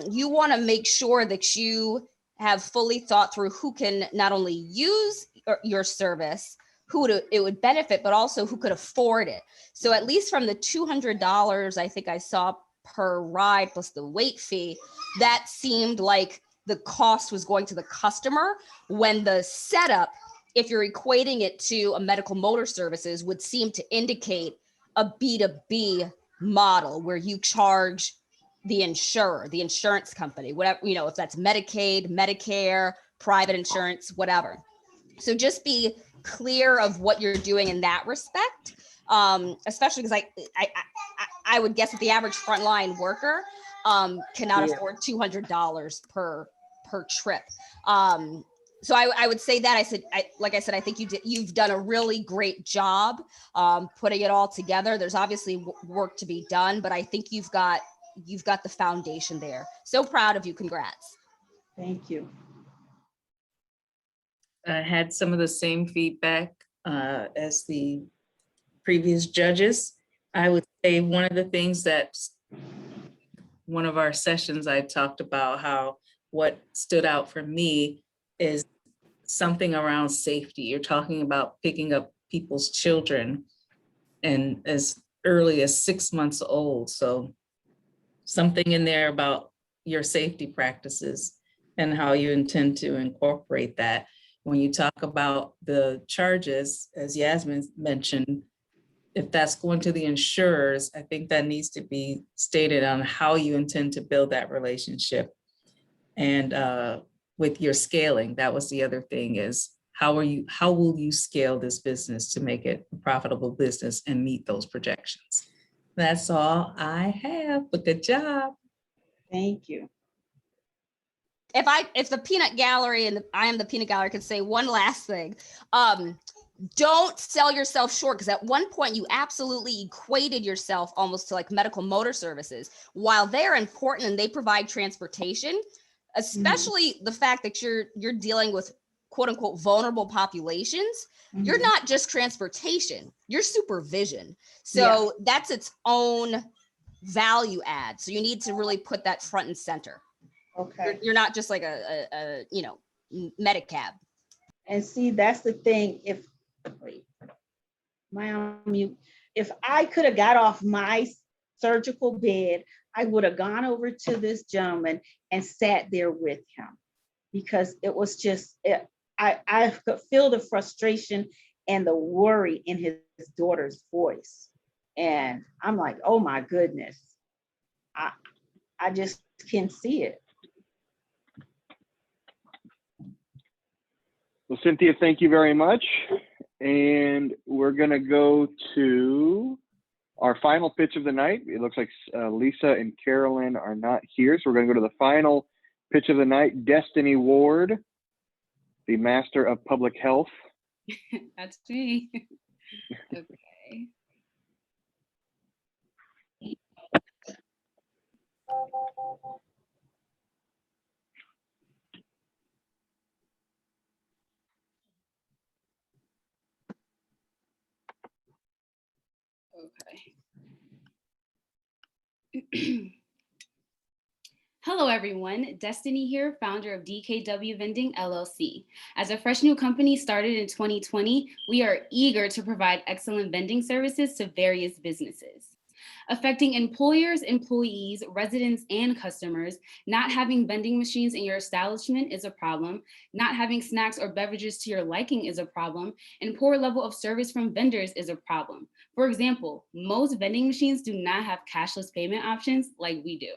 You want to make sure that you have fully thought through who can not only use your service, who it would benefit, but also who could afford it. So at least from the $200 I think I saw per ride plus the wait fee, that seemed like the cost was going to the customer, when the setup, if you're equating it to a medical motor services, would seem to indicate a B2B model where you charge the insurer, the insurance company, whatever, you know, if that's Medicaid, Medicare, private insurance, whatever. So just be clear of what you're doing in that respect, especially because I would guess that the average frontline worker cannot afford $200 per trip. So I would say that like I said, I think you've done a really great job putting it all together. There's obviously work to be done, but I think you've got the foundation there. So proud of you. Congrats. Thank you. I had some of the same feedback as the previous judges. I would say one of the things that one of our sessions, I talked about how what stood out for me is something around safety. You're talking about picking up people's children and as early as 6 months old. So something in there about your safety practices and how you intend to incorporate that. When you talk about the charges, as Yasmin mentioned, if that's going to the insurers, I think that needs to be stated on how you intend to build that relationship. And with your scaling, that was the other thing, is How will you scale this business to make it a profitable business and meet those projections? That's all I have, but good job. Thank you. If the peanut gallery and I am the peanut gallery could say one last thing, don't sell yourself short, because at one point you absolutely equated yourself almost to like medical motor services. While they're important and they provide transportation, especially the fact that you're dealing with quote unquote vulnerable populations, you're not just transportation, you're supervision. So that's its own value add. So you need to really put that front and center. Okay. You're not just like a Medicab. And see, that's the thing. If I could have got off my surgical bed, I would have gone over to this gentleman and sat there with him, because it was just, I could feel the frustration and the worry in his daughter's voice. And I'm like, oh my goodness, I just can't see it. Well, Cynthia, thank you very much. And we're going to go to our final pitch of the night. It looks like Lisa and Carolyn are not here. So we're going to go to the final pitch of the night. Destiny Ward, the Master of Public Health. That's me. Okay. Okay. Hello, everyone. Destiny here, founder of DKW Vending LLC. As a fresh new company started in 2020, we are eager to provide excellent vending services to various businesses. Affecting employers, employees, residents, and customers, not having vending machines in your establishment is a problem, not having snacks or beverages to your liking is a problem, and poor level of service from vendors is a problem. For example, most vending machines do not have cashless payment options like we do.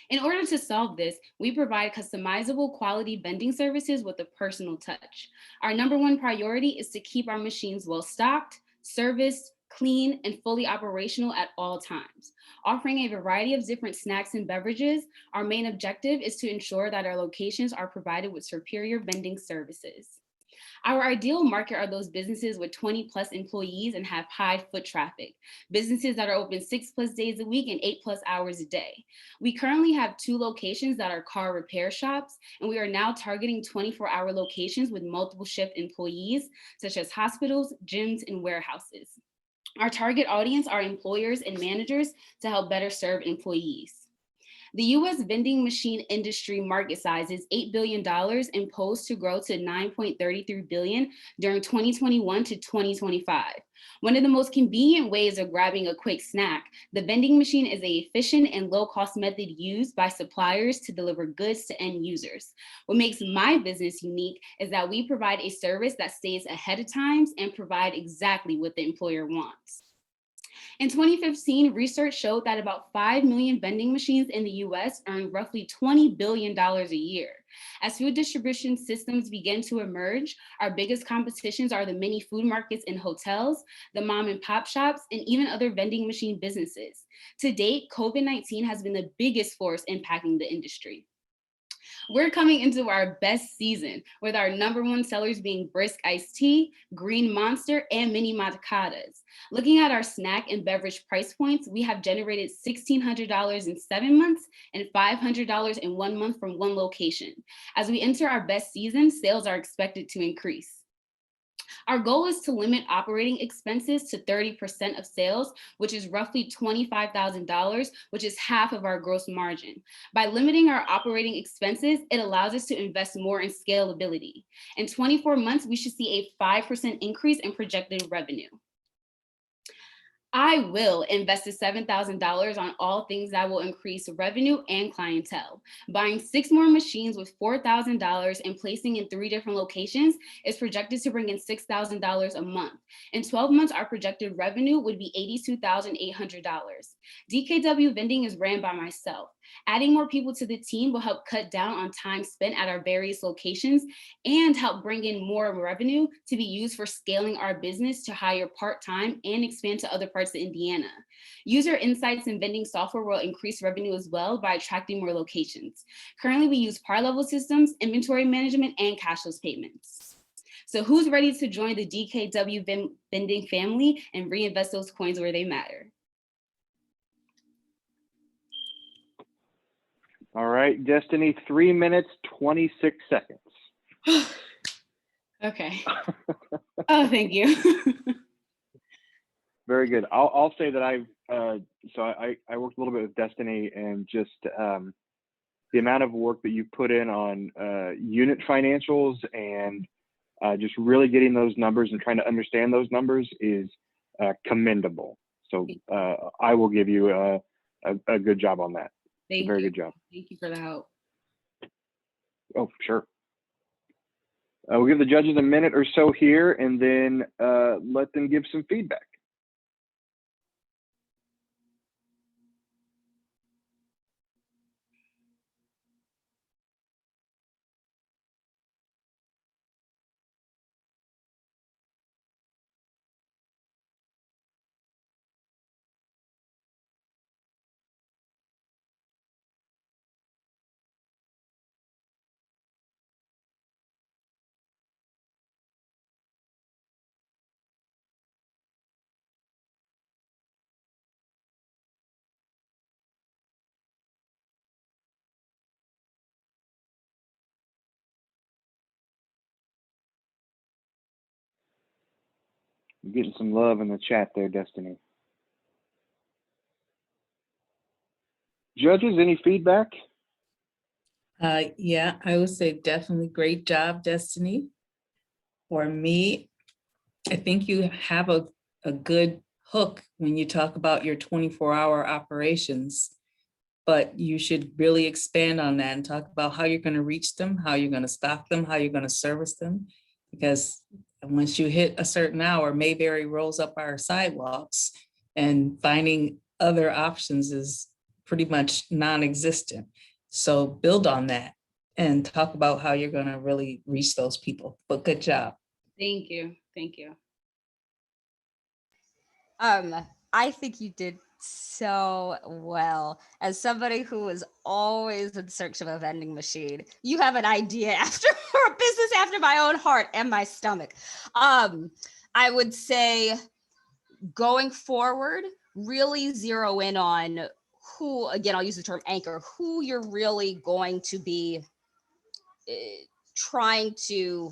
In order to solve this, we provide customizable quality vending services with a personal touch. Our #1 priority is to keep our machines well stocked, serviced, clean, and fully operational at all times. Offering a variety of different snacks and beverages, our main objective is to ensure that our locations are provided with superior vending services. Our ideal market are those businesses with 20+ employees and have high foot traffic, businesses that are open 6+ days a week and 8+ hours a day. We currently have 2 locations that are car repair shops, and we are now targeting 24-hour locations with multiple shift employees, such as hospitals, gyms, and warehouses. Our target audience are employers and managers to help better serve employees. The US vending machine industry market size is $8 billion and posed to grow to $9.33 billion during 2021 to 2025. One of the most convenient ways of grabbing a quick snack, the vending machine is an efficient and low-cost method used by suppliers to deliver goods to end users. What makes my business unique is that we provide a service that stays ahead of times and provide exactly what the employer wants. In 2015, research showed that about 5 million vending machines in the US earn roughly $20 billion a year. As food distribution systems begin to emerge, our biggest competitions are the mini food markets in hotels, the mom and pop shops, and even other vending machine businesses. To date, COVID-19 has been the biggest force impacting the industry. We're coming into our best season with our #1 sellers being Brisk Iced Tea, Green Monster, and Mini Matacadas. Looking at our snack and beverage price points, we have generated $1,600 in 7 months and $500 in 1 month from 1 location. As we enter our best season, sales are expected to increase. Our goal is to limit operating expenses to 30% of sales, which is roughly $25,000, which is half of our gross margin. By limiting our operating expenses, it allows us to invest more in scalability. In 24 months, we should see a 5% increase in projected revenue. I will invest the $7,000 on all things that will increase revenue and clientele. Buying 6 more machines with $4,000 and placing in 3 different locations is projected to bring in $6,000 a month. In 12 months, our projected revenue would be $82,800. DKW Vending is ran by myself. Adding more people to the team will help cut down on time spent at our various locations and help bring in more revenue to be used for scaling our business to hire part-time and expand to other parts of Indiana. User insights and vending software will increase revenue as well by attracting more locations. Currently, we use par level systems, inventory management, and cashless payments. So who's ready to join the DKW vending family and reinvest those coins where they matter? All right, Destiny, 3 minutes, 26 seconds. Okay. Oh, thank you. Very good. I'll say that I worked a little bit with Destiny, and just the amount of work that you put in on unit financials and just really getting those numbers and trying to understand those numbers is commendable. So I will give you a good job on that. Thank Very you. good job. Thank you for the help. Oh, sure. We'll give the judges a minute or so here, and then let them give some feedback. You're getting some love in the chat there, Destiny. Judges, any feedback? Yeah, I would say definitely great job, Destiny. For me, I think you have a good hook when you talk about your 24-hour operations, but you should really expand on that and talk about how you're going to reach them, how you're going to stock them, how you're going to service them. Because once you hit a certain hour, Mayberry rolls up our sidewalks, and finding other options is pretty much non-existent. So build on that and talk about how you're going to really reach those people. But good job. Thank you. Thank you. I think you did so well. As somebody who is always in search of a vending machine, you have an idea after a business after my own heart and my stomach. I would say going forward, really zero in on who, again, I'll use the term anchor, who you're really going to be trying to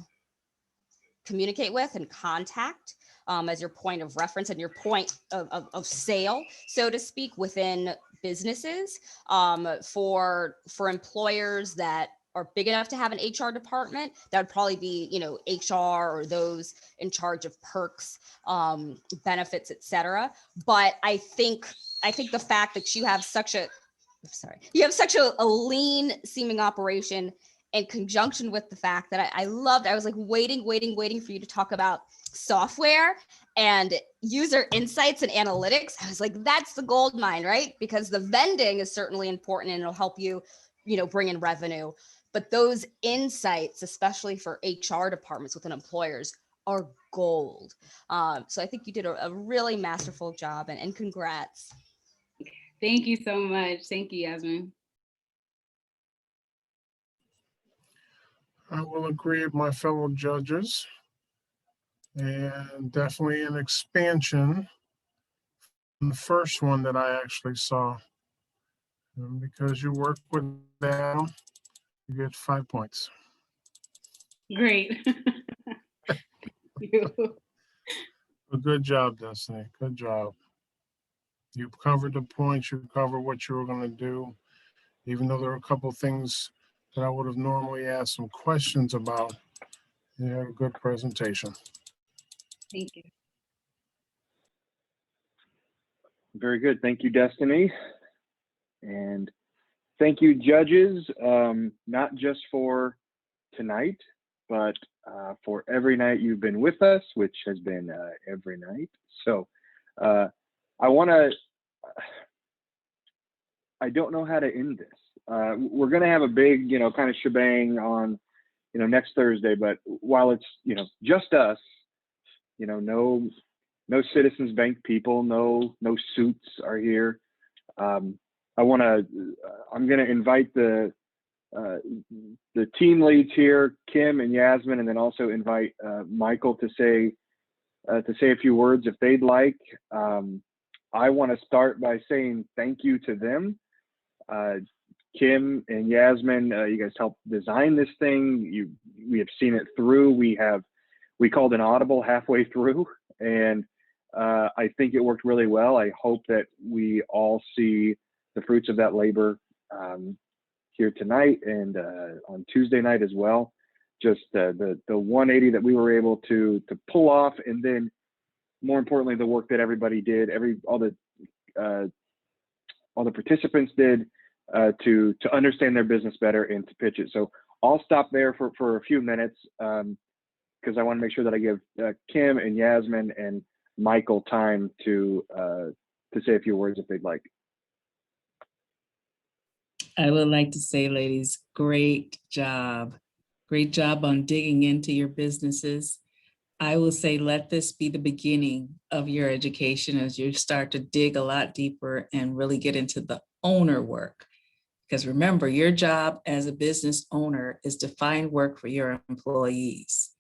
communicate with and contact as your point of reference and your point of sale, so to speak, within businesses. For employers that are big enough to have an HR department, that would probably be, HR or those in charge of perks, benefits, etc. But I think the fact that you have such a lean seeming operation, in conjunction with the fact that I was like waiting for you to talk about software and user insights and analytics. I was like, that's the gold mine, right? Because the vending is certainly important and it'll help you, bring in revenue. But those insights, especially for HR departments within employers, are gold. So I think you did a really masterful job, and congrats. Thank you so much. Thank you, Yasmin. I will agree with my fellow judges, and definitely an expansion from the first one that I actually saw. And because you work with them, you get 5 points. Great. But good job, Destiny. Good job. You covered the points. You covered what you were going to do, even though there were a couple of things that I would have normally asked some questions about. You had a good presentation. Thank you. Very good. Thank you, Destiny. And thank you, judges, not just for tonight, but for every night you've been with us, which has been every night. So I want I don't know how to end this. We're going to have a big, kind of shebang on, next Thursday, but while it's, just us, no Citizens Bank people, no suits are here. I'm going to invite the team leads here, Kim and Yasmin, and then also invite Michael to say a few words if they'd like. I want to start by saying thank you to them. Kim and Yasmin, you guys helped design this thing. We have seen it through. We called an audible halfway through, and I think it worked really well. I hope that we all see the fruits of that labor here tonight and on Tuesday night as well. Just the 180 that we were able to pull off, and then more importantly, the work that everybody did, all the participants did to understand their business better and to pitch it. So I'll stop there for a few minutes because I want to make sure that I give Kim and Yasmin and Michael time to say a few words if they'd like. I would like to say, ladies, great job. Great job on digging into your businesses. I will say, let this be the beginning of your education as you start to dig a lot deeper and really get into the owner work. Because remember, your job as a business owner is to find work for your employees.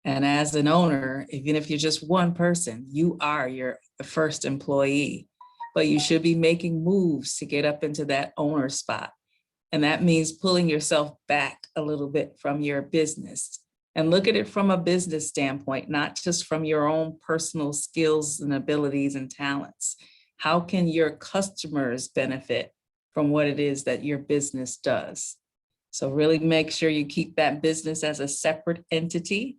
And as an owner, even if you're just one person, you are your first employee, but you should be making moves to get up into that owner spot. And that means pulling yourself back a little bit from your business and look at it from a business standpoint, not just from your own personal skills and abilities and talents. How can your customers benefit from what it is that your business does? So really make sure you keep that business as a separate entity,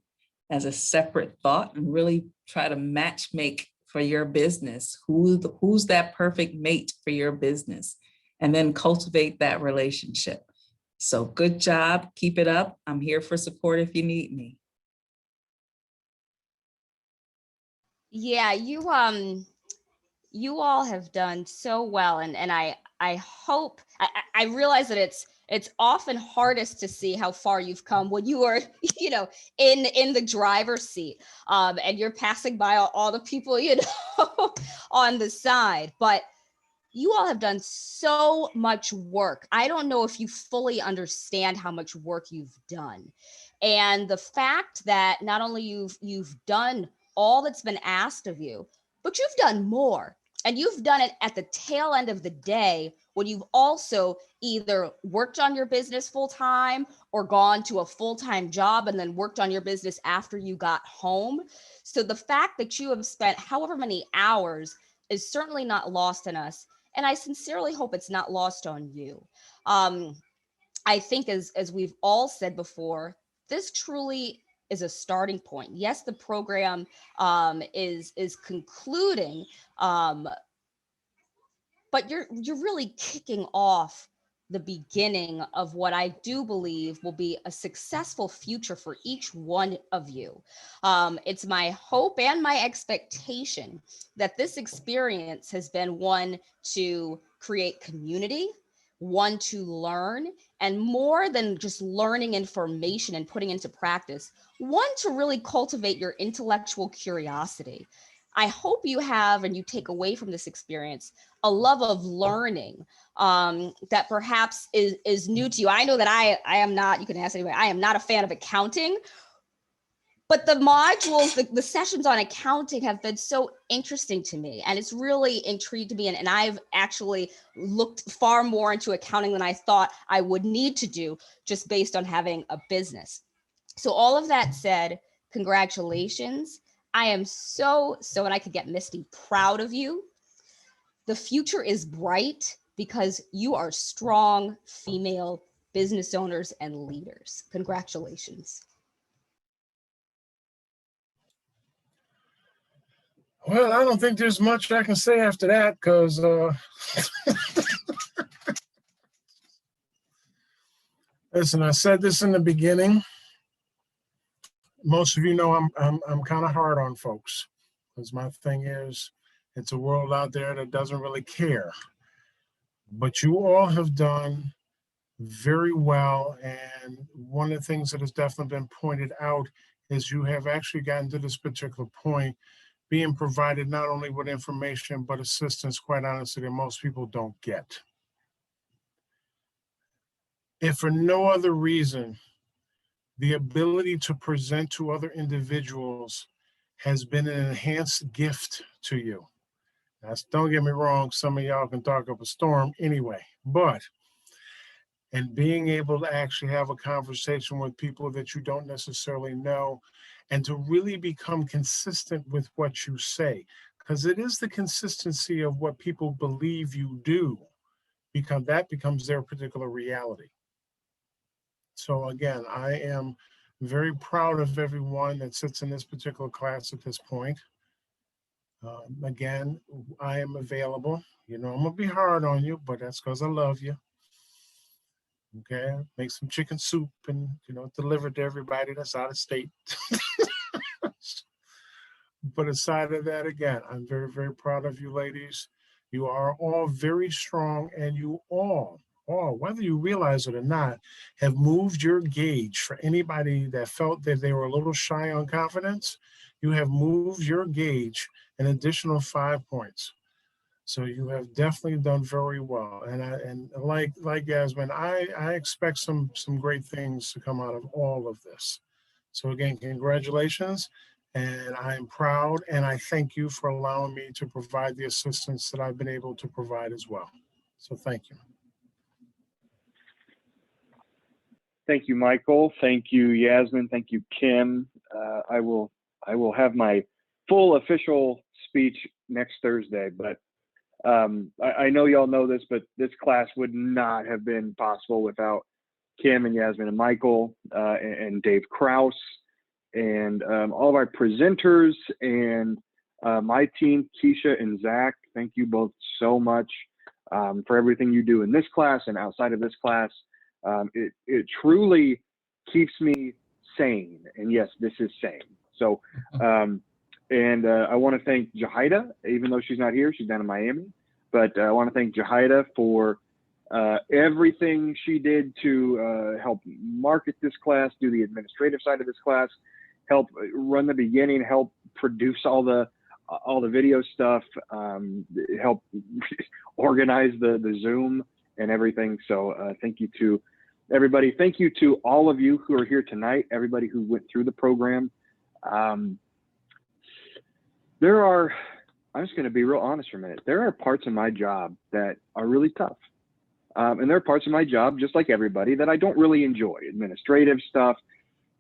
as a separate thought, and really try to match make for your business. Who's that perfect mate for your business? And then cultivate that relationship. So good job, keep it up. I'm here for support if you need me. Yeah, you all have done so well, and I hope I realize that it's often hardest to see how far you've come when you are in the driver's seat, and you're passing by all the people on the side, but you all have done so much work. I don't know if you fully understand how much work you've done. And the fact that not only you've done all that's been asked of you, but you've done more. And you've done it at the tail end of the day when you've also either worked on your business full time or gone to a full-time job and then worked on your business after you got home. So the fact that you have spent however many hours is certainly not lost on us. And I sincerely hope it's not lost on you. I think as we've all said before, this truly is a starting point. Yes, the program is concluding, but you're really kicking off the beginning of what I do believe will be a successful future for each one of you. It's my hope and my expectation that this experience has been one to create community, one to learn, and more than just learning information and putting into practice, one to really cultivate your intellectual curiosity. I hope you have and you take away from this experience a love of learning that perhaps is new to you. I know that I am not, you can ask anybody, I am not a fan of accounting, but the modules, the sessions on accounting have been so interesting to me, and it's really intrigued me. And I've actually looked far more into accounting than I thought I would need to do just based on having a business. So all of that said, congratulations. I am so, and I could get misty, proud of you. The future is bright because you are strong female business owners and leaders. Congratulations. Well, I don't think there's much I can say after that because listen, I said this in the beginning. Most of you know I'm kind of hard on folks because my thing is it's a world out there that doesn't really care. But you all have done very well. And one of the things that has definitely been pointed out is you have actually gotten to this particular point being provided not only with information, but assistance, quite honestly, that most people don't get. If for no other reason, the ability to present to other individuals has been an enhanced gift to you. Now, don't get me wrong, some of y'all can talk up a storm anyway, but and being able to actually have a conversation with people that you don't necessarily know and to really become consistent with what you say, because it is the consistency of what people believe you do, because that becomes their particular reality. So again, I am very proud of everyone that sits in this particular class at this point. Again, I am available. You know, I'm gonna be hard on you, but that's because I love you. Okay, make some chicken soup and, you know, deliver to everybody that's out of state. But aside of that, again, I'm very, very proud of you ladies. You are all very strong, and you all, whether you realize it or not, have moved your gauge. For anybody that felt that they were a little shy on confidence, you have moved your gauge an additional 5 points. So you have definitely done very well. And like Yasmin, I expect some great things to come out of all of this. So again, congratulations. And I'm proud, and I thank you for allowing me to provide the assistance that I've been able to provide as well. So thank you. Thank you, Michael. Thank you, Yasmin. Thank you, Kim. I will have my full official speech next Thursday, but I know y'all know this, but this class would not have been possible without Kim and Yasmin and Michael and Dave Kraus and all of our presenters and my team, Keisha and Zach. Thank you both so much for everything you do in this class and outside of this class. It truly keeps me sane. And yes, this is sane. So, I want to thank Jahida, even though she's not here, she's down in Miami. But I want to thank Jahida for everything she did to help market this class, do the administrative side of this class, help run the beginning, help produce all the video stuff, help organize the Zoom and everything. So thank you to everybody. Thank you to all of you who are here tonight, everybody who went through the program. I'm just going to be real honest for a minute. There are parts of my job that are really tough. And there are parts of my job, just like everybody, that I don't really enjoy. Administrative stuff,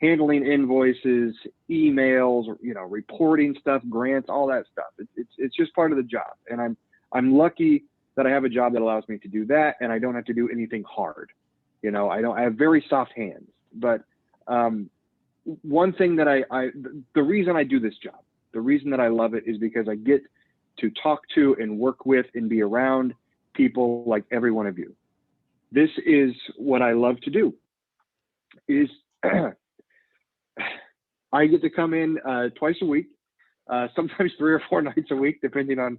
handling invoices, emails, reporting stuff, grants, all that stuff. It's just part of the job. And I'm lucky that I have a job that allows me to do that, and I don't have to do anything hard. I have very soft hands. But one thing that the reason I do this job, the reason that I love it is because I get to talk to and work with and be around people like every one of you. This is what I love to do. Is I get to come in twice a week, sometimes 3 or 4 nights a week, depending on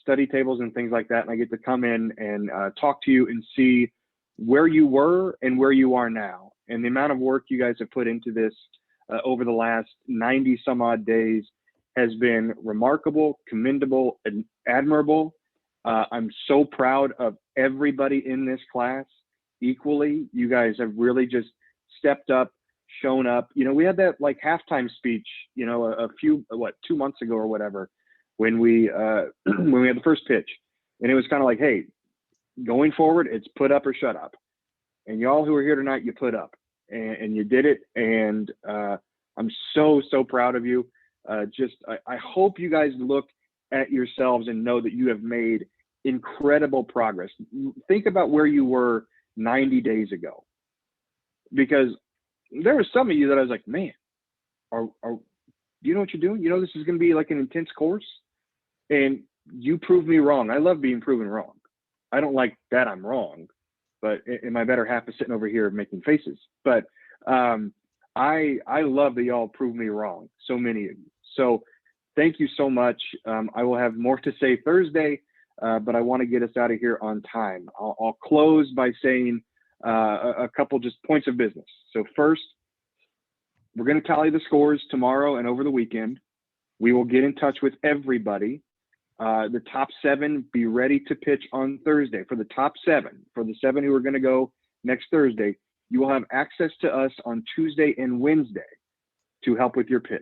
study tables and things like that. And I get to come in and talk to you and see where you were and where you are now. And the amount of work you guys have put into this over the last 90 some odd days has been remarkable, commendable, and admirable. I'm so proud of everybody in this class equally. You guys have really just stepped up, shown up. We had that like halftime speech, a few, 2 months ago or whatever, when we had the first pitch. And it was kind of like, hey, going forward, it's put up or shut up. And y'all who are here tonight, you put up and you did it. And I'm so, so proud of you. I hope you guys look at yourselves and know that you have made incredible progress. Think about where you were 90 days ago, because there were some of you that I was like, man, do you know what you're doing? This is going to be like an intense course, and you proved me wrong. I love being proven wrong. I don't like that I'm wrong, but and my better half is sitting over here making faces. But I love that y'all proved me wrong, so many of you. So thank you so much. I will have more to say Thursday. but I want to get us out of here on time. I'll close by saying a couple just points of business. So first, we're going to tally the scores tomorrow and over the weekend. We will get in touch with everybody. The top 7, be ready to pitch on Thursday. For the top 7, for the 7 who are going to go next Thursday, you will have access to us on Tuesday and Wednesday to help with your pitch.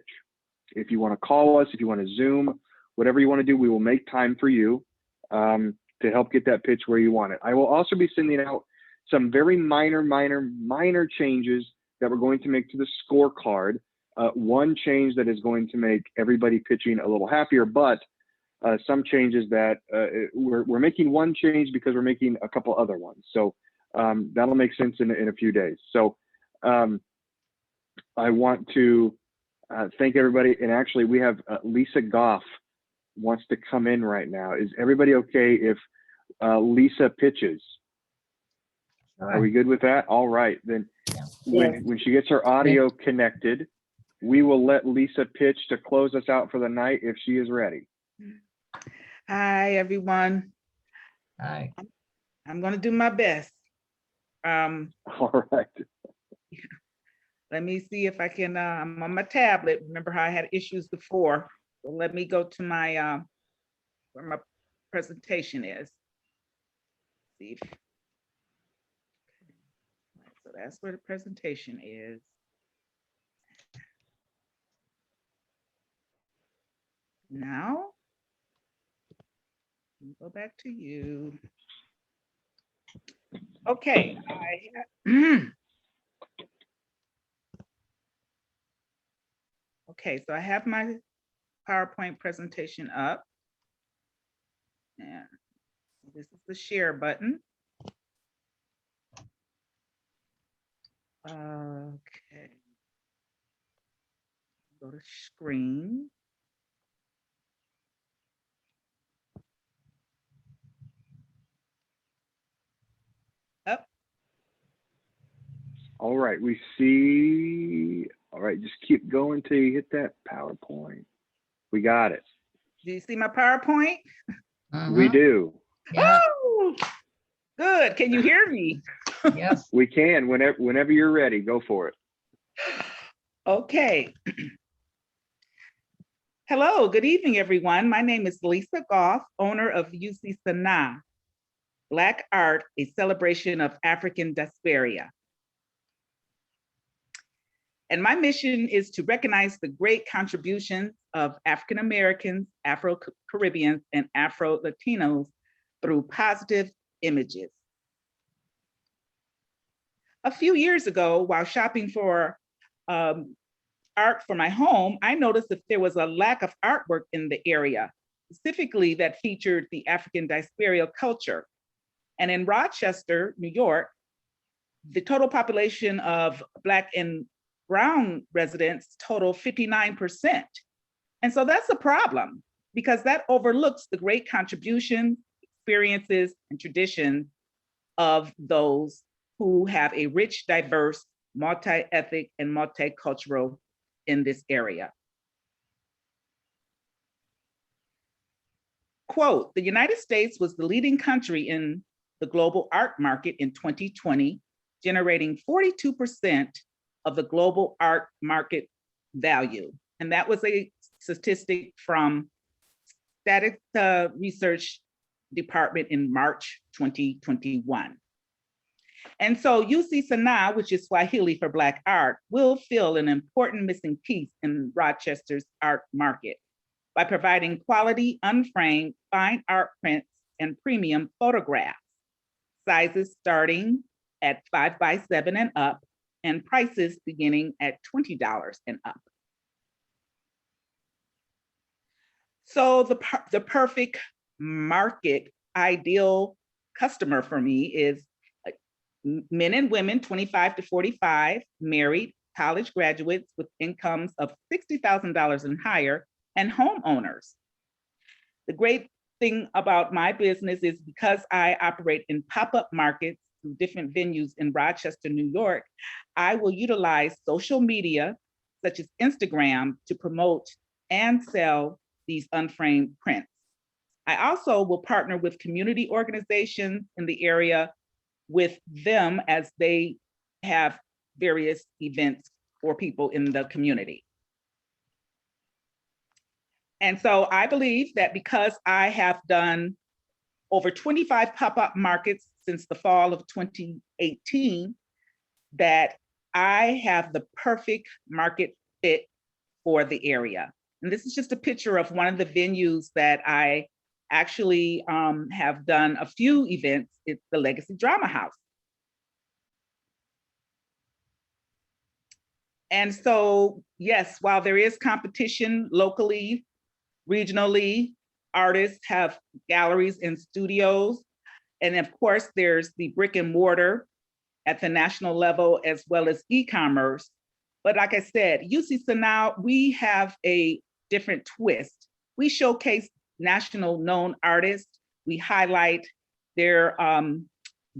If you want to call us, if you want to Zoom, whatever you want to do, we will make time for you to help get that pitch where you want it. I will also be sending out some very minor changes that we're going to make to the scorecard. One change that is going to make everybody pitching a little happier, but some changes that we're making one change because we're making a couple other ones. So that'll make sense in a few days. So I want to thank everybody. And actually, we have Lisa Goff wants to come in right now. Is everybody okay if Lisa pitches? Are we good with that? All right, then when she gets her audio connected, we will let Lisa pitch to close us out for the night if she is ready. Hi, everyone. Hi. I'm going to do my best. All right. Let me see if I can, I'm on my tablet. Remember how I had issues before. So let me go to my, where my presentation is. See if, so that's where the presentation is. Now, go back to you. Okay. Okay, so I have my PowerPoint presentation up. And this is the share button. Okay. Go to screen. Up. All right, we see. All right, just keep going till you hit that PowerPoint. We got it. Do you see my PowerPoint? We do. Yeah. Oh, good. Can you hear me? Yes. We can. Whenever you're ready, go for it. Okay. Hello, good evening, everyone. My name is Lisa Goff, owner of UC Sanaa, Black Art, a celebration of African diaspora. And my mission is to recognize the great contributions of African Americans, Afro-Caribbeans, and Afro-Latinos through positive images. A few years ago, while shopping for art for my home, I noticed that there was a lack of artwork in the area, specifically that featured the African diasporial culture. And in Rochester, New York, the total population of Black and Brown residents total 59%. And so that's a problem because that overlooks the great contributions, experiences, and traditions of those who have a rich, diverse, multi-ethnic, and multicultural in this area. Quote, the United States was the leading country in the global art market in 2020, generating 42% of the global art market value. And that was a statistic from Static Research Department in March 2021. And so UC Sanaa, which is Swahili for Black art, will fill an important missing piece in Rochester's art market by providing quality, unframed, fine art prints and premium photographs, sizes starting at 5x7 and up, and prices beginning at $20 and up. So the perfect market ideal customer for me is men and women 25 to 45, married, college graduates with incomes of $60,000 and higher, and homeowners. The great thing about my business is because I operate in pop-up markets through different venues in Rochester, New York, I will utilize social media such as Instagram to promote and sell these unframed prints. I also will partner with community organizations in the area with them as they have various events for people in the community. And so I believe that because I have done over 25 pop-up markets since the fall of 2018, that I have the perfect market fit for the area. And this is just a picture of one of the venues that I actually have done a few events. It's the Legacy Drama House. And so, yes, while there is competition locally, regionally, artists have galleries and studios. And of course, there's the brick and mortar at the national level, as well as e-commerce. But like I said, UC Sanao, we have a different twist. We showcase national known artists. We highlight their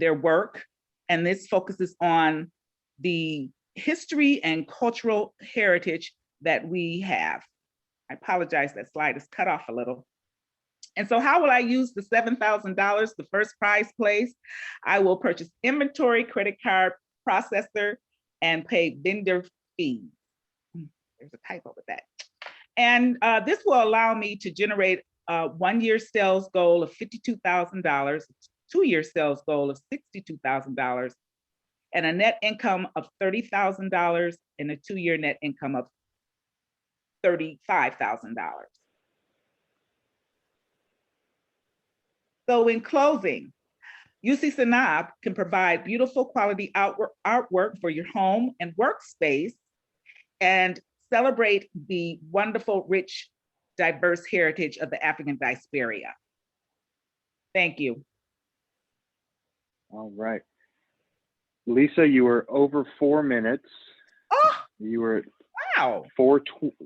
work, and this focuses on the history and cultural heritage that we have. I apologize, that slide is cut off a little. And so how will I use the $7,000, the first prize place? I will purchase inventory, credit card, processor, and pay vendor fees. There's a typo with that. And this will allow me to generate a 1-year sales goal of $52,000, 2-year sales goal of $62,000, and a net income of $30,000 and a 2-year net income of $35,000. So in closing, UC Sanaa can provide beautiful quality artwork for your home and workspace and celebrate the wonderful, rich, diverse heritage of the African diaspora. Thank you. All right. Lisa, you were over 4 minutes. Oh, you were at wow.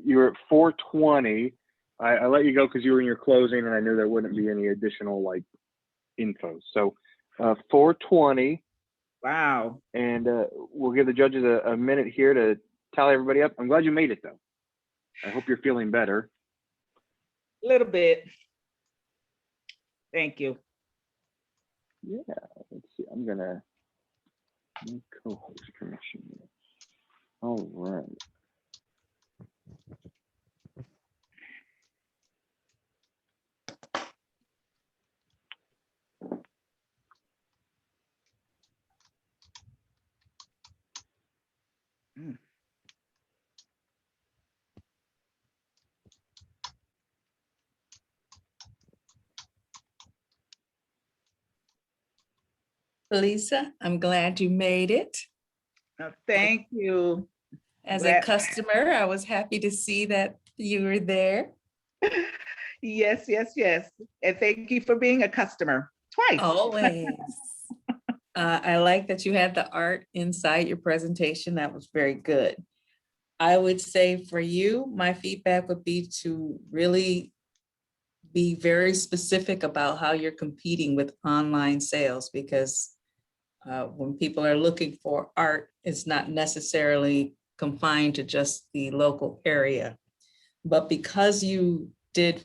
You were at 4:20. I let you go because you were in your closing, and I knew there wouldn't be any additional like info. So 4:20. Wow. And we'll give the judges a minute here to tally everybody up. I'm glad you made it though. I hope you're feeling better. A little bit. Thank you. Yeah, let's see. I'm gonna co-host permission. All right. Lisa, I'm glad you made it. Thank you. As a customer, I was happy to see that you were there. Yes, yes, yes. And thank you for being a customer twice. Always. I like that you had the art inside your presentation. That was very good. I would say for you, my feedback would be to really be very specific about how you're competing with online sales, because when people are looking for art, it's not necessarily confined to just the local area. But because you did,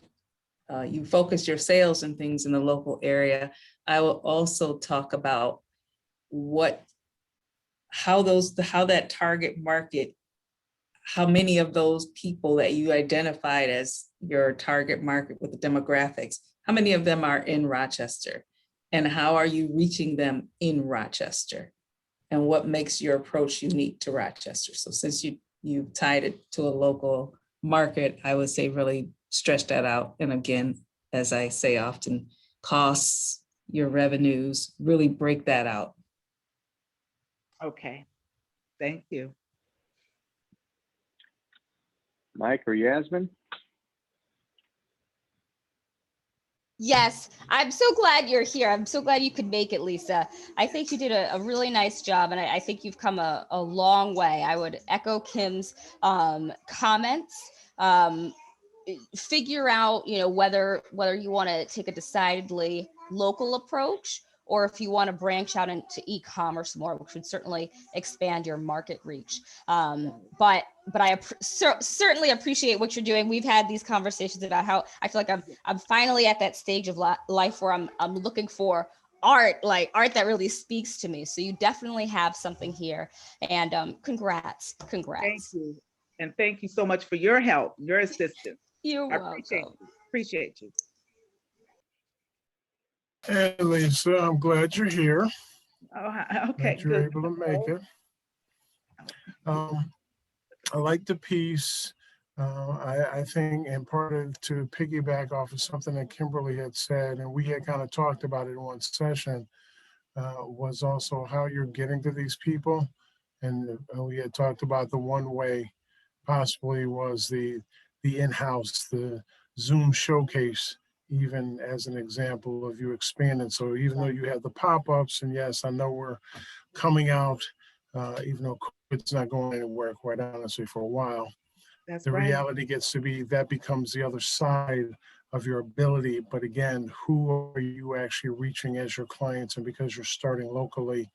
you focused your sales and things in the local area, I will also talk about how that target market, how many of those people that you identified as your target market with the demographics, how many of them are in Rochester? And how are you reaching them in Rochester? And what makes your approach unique to Rochester? So since you tied it to a local market, I would say really stretch that out. And again, as I say often, costs, your revenues, really break that out. Okay, thank you. Mike or Yasmin? Yes, I'm so glad you're here. I'm so glad you could make it, Lisa. I think you did a really nice job, and I think you've come a long way. I would echo Kim's comments. Figure out, whether you want to take a decidedly local approach or if you want to branch out into e-commerce more, which would certainly expand your market reach. But I certainly appreciate what you're doing. We've had these conversations about how I feel like I'm finally at that stage of life where I'm looking for art that really speaks to me. So you definitely have something here, and congrats. Thank you. And thank you so much for your help, your assistance. You're I welcome. appreciate you. Hey, Lisa, I'm glad you're here. Oh, okay, That you're good. able to make it. I like the piece. I think, and part of to piggyback off of something that Kimberly had said, and we had kind of talked about it in one session, was also how you're getting to these people. And we had talked about the one way possibly was the in-house, the Zoom showcase, even as an example of you expanding. So even though you have the pop-ups, and yes, I know we're coming out, even though it's not going anywhere, quite honestly, for a while. That's The right. reality gets to be that becomes the other side of your ability. But again, who are you actually reaching as your clients? And because you're starting locally,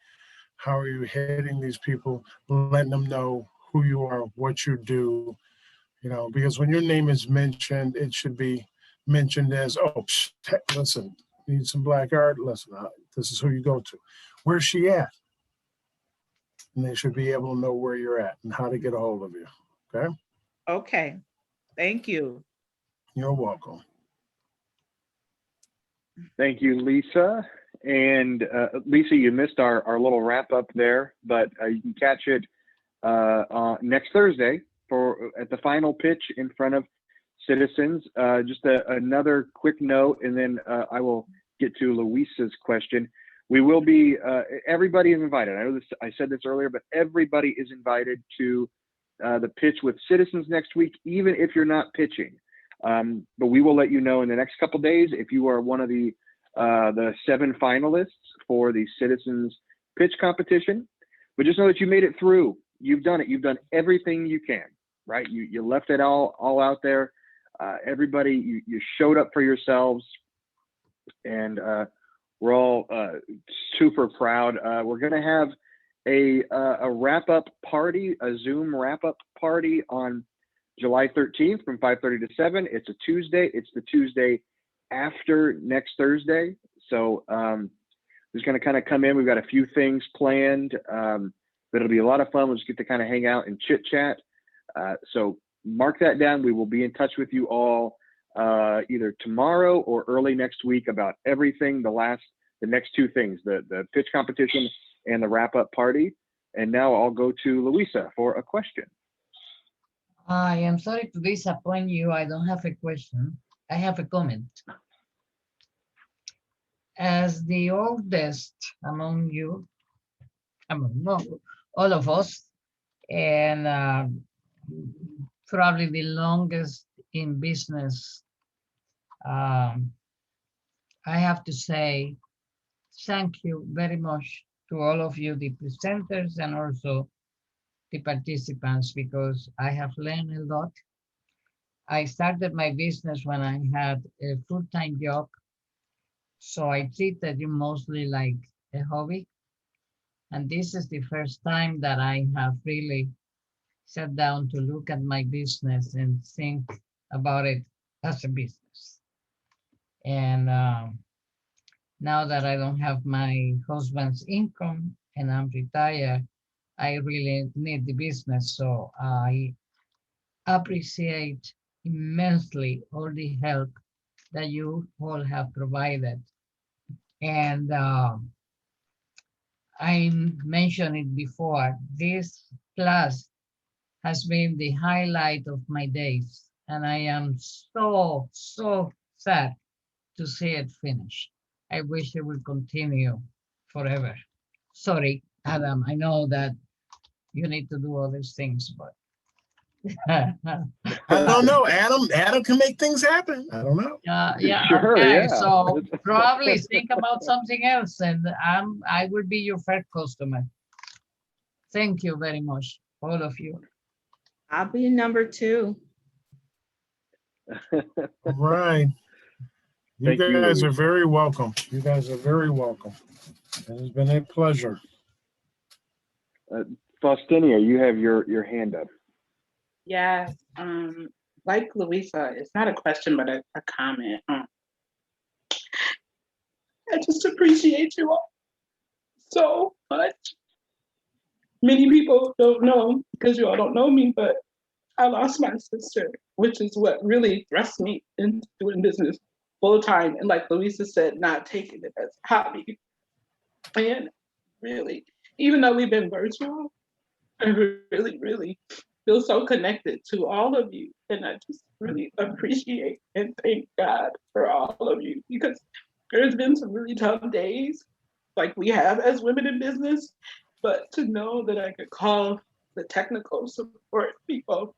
how are you hitting these people, letting them know who you are, what you do? You know, because when your name is mentioned, it should be mentioned as, oh, listen, need some black art? Listen, this is who you go to. Where's she at? And they should be able to know where you're at and how to get a hold of you. Okay? Okay. Thank you. You're welcome. Thank you, Lisa. And Lisa, you missed our little wrap up there, but you can catch it next Thursday at the final pitch in front of citizens. Just another quick note, and then I will get to Luisa's question. We will be, everybody is invited. I know this, I said this earlier, but everybody is invited to the pitch with citizens next week, even if you're not pitching. But we will let you know in the next couple days if you are one of the 7 finalists for the citizens pitch competition. But just know that you made it through. You've done it. You've done everything you can, right? You left it all out there. Everybody, you showed up for yourselves, and we're all super proud. We're going to have a wrap-up party, a Zoom wrap-up party on July 13th from 5:30 to 7. It's a Tuesday. It's the Tuesday after next Thursday. So just going to kind of come in. We've got a few things planned. It'll be a lot of fun. We'll just get to kind of hang out and chit chat. So mark that down. We will be in touch with you all either tomorrow or early next week about everything, the next 2 things, the pitch competition and the wrap-up party. And now I'll go to Luisa for a question. I am sorry to disappoint you. I don't have a question. I have a comment. As the oldest among you, all of us, and probably the longest in business, I have to say thank you very much to all of you, the presenters, and also the participants, because I have learned a lot. I started my business when I had a full-time job, so I treated it mostly like a hobby. And this is the first time that I have really sat down to look at my business and think about it as a business. And now that I don't have my husband's income and I'm retired, I really need the business. So I appreciate immensely all the help that you all have provided. And I mentioned it before, this class has been the highlight of my days. And I am so sad to see it finish. I wish it would continue forever. Sorry, Adam, I know that you need to do all these things, but. I don't know. Adam can make things happen. I don't know. Yeah, Sure, okay. yeah. So probably think about something else, and I will be your first customer. Thank you very much, all of you. I'll be number 2. Right. You Thank you, guys Luis. are very welcome. You guys are very welcome. It has been a pleasure. Faustinia, you have your hand up. Yes, like Louisa, it's not a question, but a comment. I just appreciate you all so much. Many people don't know because you all don't know me, but I lost my sister, which is what really thrust me into doing business full time. And like Louisa said, not taking it as a hobby. And really, even though we've been virtual, I really, really feel so connected to all of you. And I just really appreciate and thank God for all of you, because there's been some really tough days like we have as women in business, but to know that I could call the technical support people,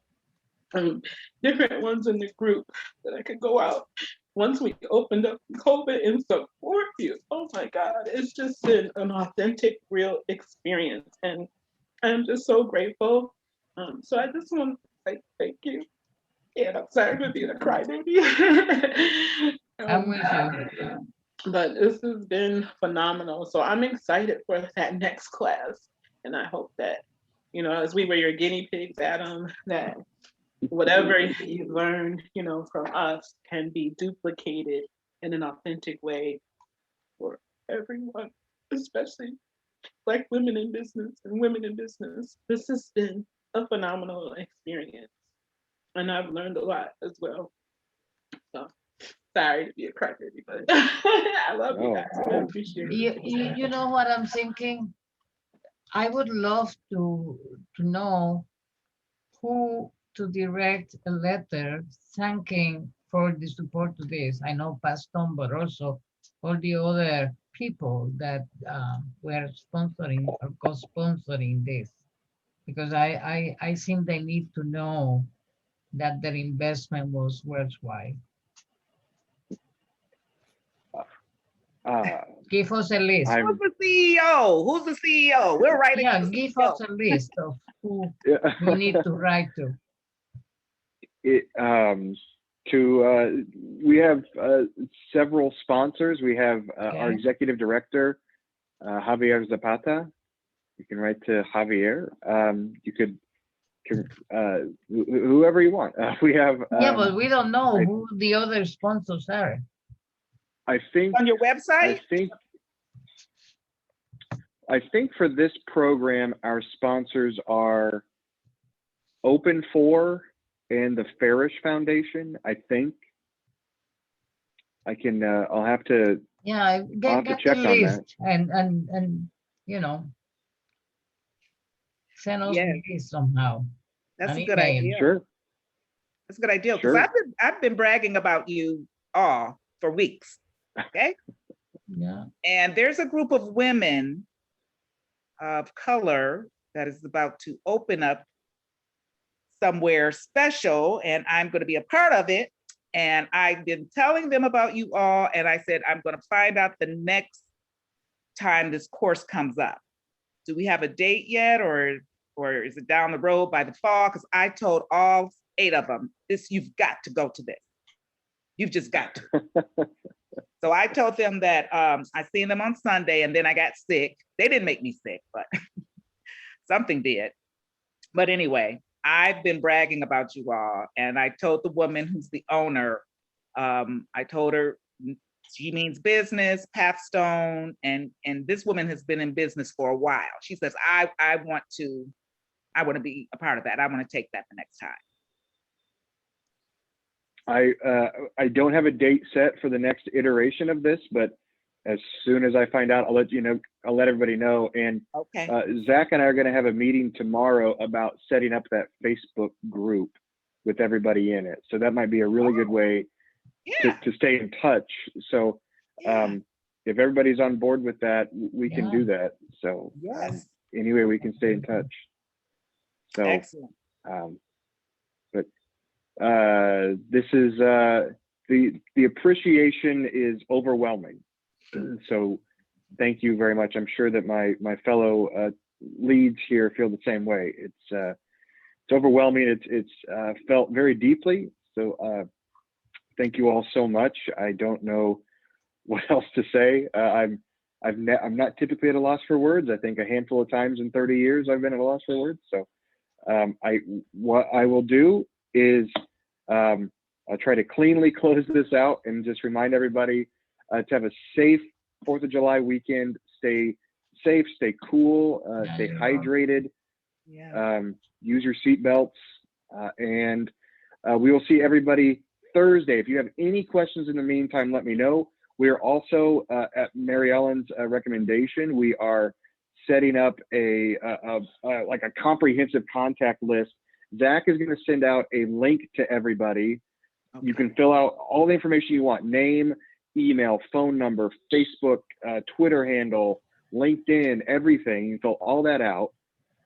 different ones in the group, that I could go out once we opened up COVID and support you. Oh my God, it's just been an authentic, real experience. And I'm just so grateful. So I just want to say thank you. And I'm sorry for being a crybaby. I'm with you. But this has been phenomenal. So I'm excited for that next class. And I hope that, you know, as we were your guinea pigs, Adam, that whatever you learn, you know, from us can be duplicated in an authentic way for everyone, especially Black women in business and women in business. This has been a phenomenal experience. And I've learned a lot as well. So sorry to be a crybaby, but I love you guys. I appreciate it. You know what I'm thinking? I would love to know who to direct a letter thanking for the support to this. I know Paston, but also all the other people that were sponsoring or co-sponsoring this, because I think they need to know that their investment was worthwhile. Give us a list. Who's the CEO? Who's the CEO? We're writing. Yeah, the give CEO. us a list of who Yeah. we need to write to. We have several sponsors. We have our Okay. executive director, Javier Zapata. You can write to Javier. You could whoever you want. We have. Yeah, but we don't know I- who the other sponsors are. I think On your website? I think for this program, our sponsors are Open For and the Farish Foundation. I think I can. I'll have to. Yeah, I'll get have to the check on that. list and you know, send us Yes. the list somehow. That's an a good email. idea. Sure. That's a good idea. Because Sure. I've been bragging about you all for weeks. Okay. Yeah. And there's a group of women of color that is about to open up somewhere special, and I'm going to be a part of it. And I've been telling them about you all, and I said, I'm going to find out the next time this course comes up. Do we have a date yet, or is it down the road by the fall? Because I told all 8 of them, you've got to go to this. You've just got to. So I told them that I seen them on Sunday, and then I got sick. They didn't make me sick, but something did. But anyway, I've been bragging about you all, and I told the woman who's the owner, I told her she means business, Pathstone, and this woman has been in business for a while. She says, I want to be a part of that. I want to take that the next time. I don't have a date set for the next iteration of this, but as soon as I find out, I'll let you know. I'll let everybody know. And Okay. Zach and I are going to have a meeting tomorrow about setting up that Facebook group with everybody in it. So that might be a really good way to stay in touch. So if everybody's on board with that, we can do that. So Yes. anyway, we can stay in touch. So, Excellent. but this is the appreciation is overwhelming. So thank you very much. I'm sure that my fellow leads here feel the same way. It's overwhelming. It's felt very deeply. So thank you all so much. I don't know what else to say. I'm not typically at a loss for words. I think a handful of times in 30 years I've been at a loss for words. So what I will do is I'll try to cleanly close this out and just remind everybody to have a safe 4th of July weekend. Stay safe, stay cool, stay hydrated. Yeah. Use your seatbelts, and we will see everybody Thursday. If you have any questions in the meantime, let me know. We are also at Mary Ellen's recommendation. We are setting up a comprehensive contact list. Zach is going to send out a link to everybody. Okay. You can fill out all the information you want: name, email, phone number, Facebook, Twitter handle, LinkedIn, everything. You can fill all that out,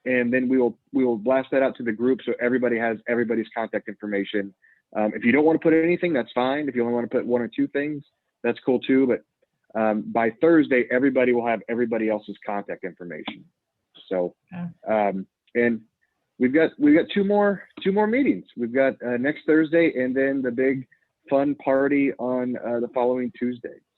and then we will blast that out to the group so everybody has everybody's contact information. If you don't want to put anything, that's fine. If you only want to put 1 or 2 things, that's cool too. But by Thursday, everybody will have everybody else's contact information. So, and we've got 2 more meetings. We've got next Thursday, and then the big fun party on the following Tuesday.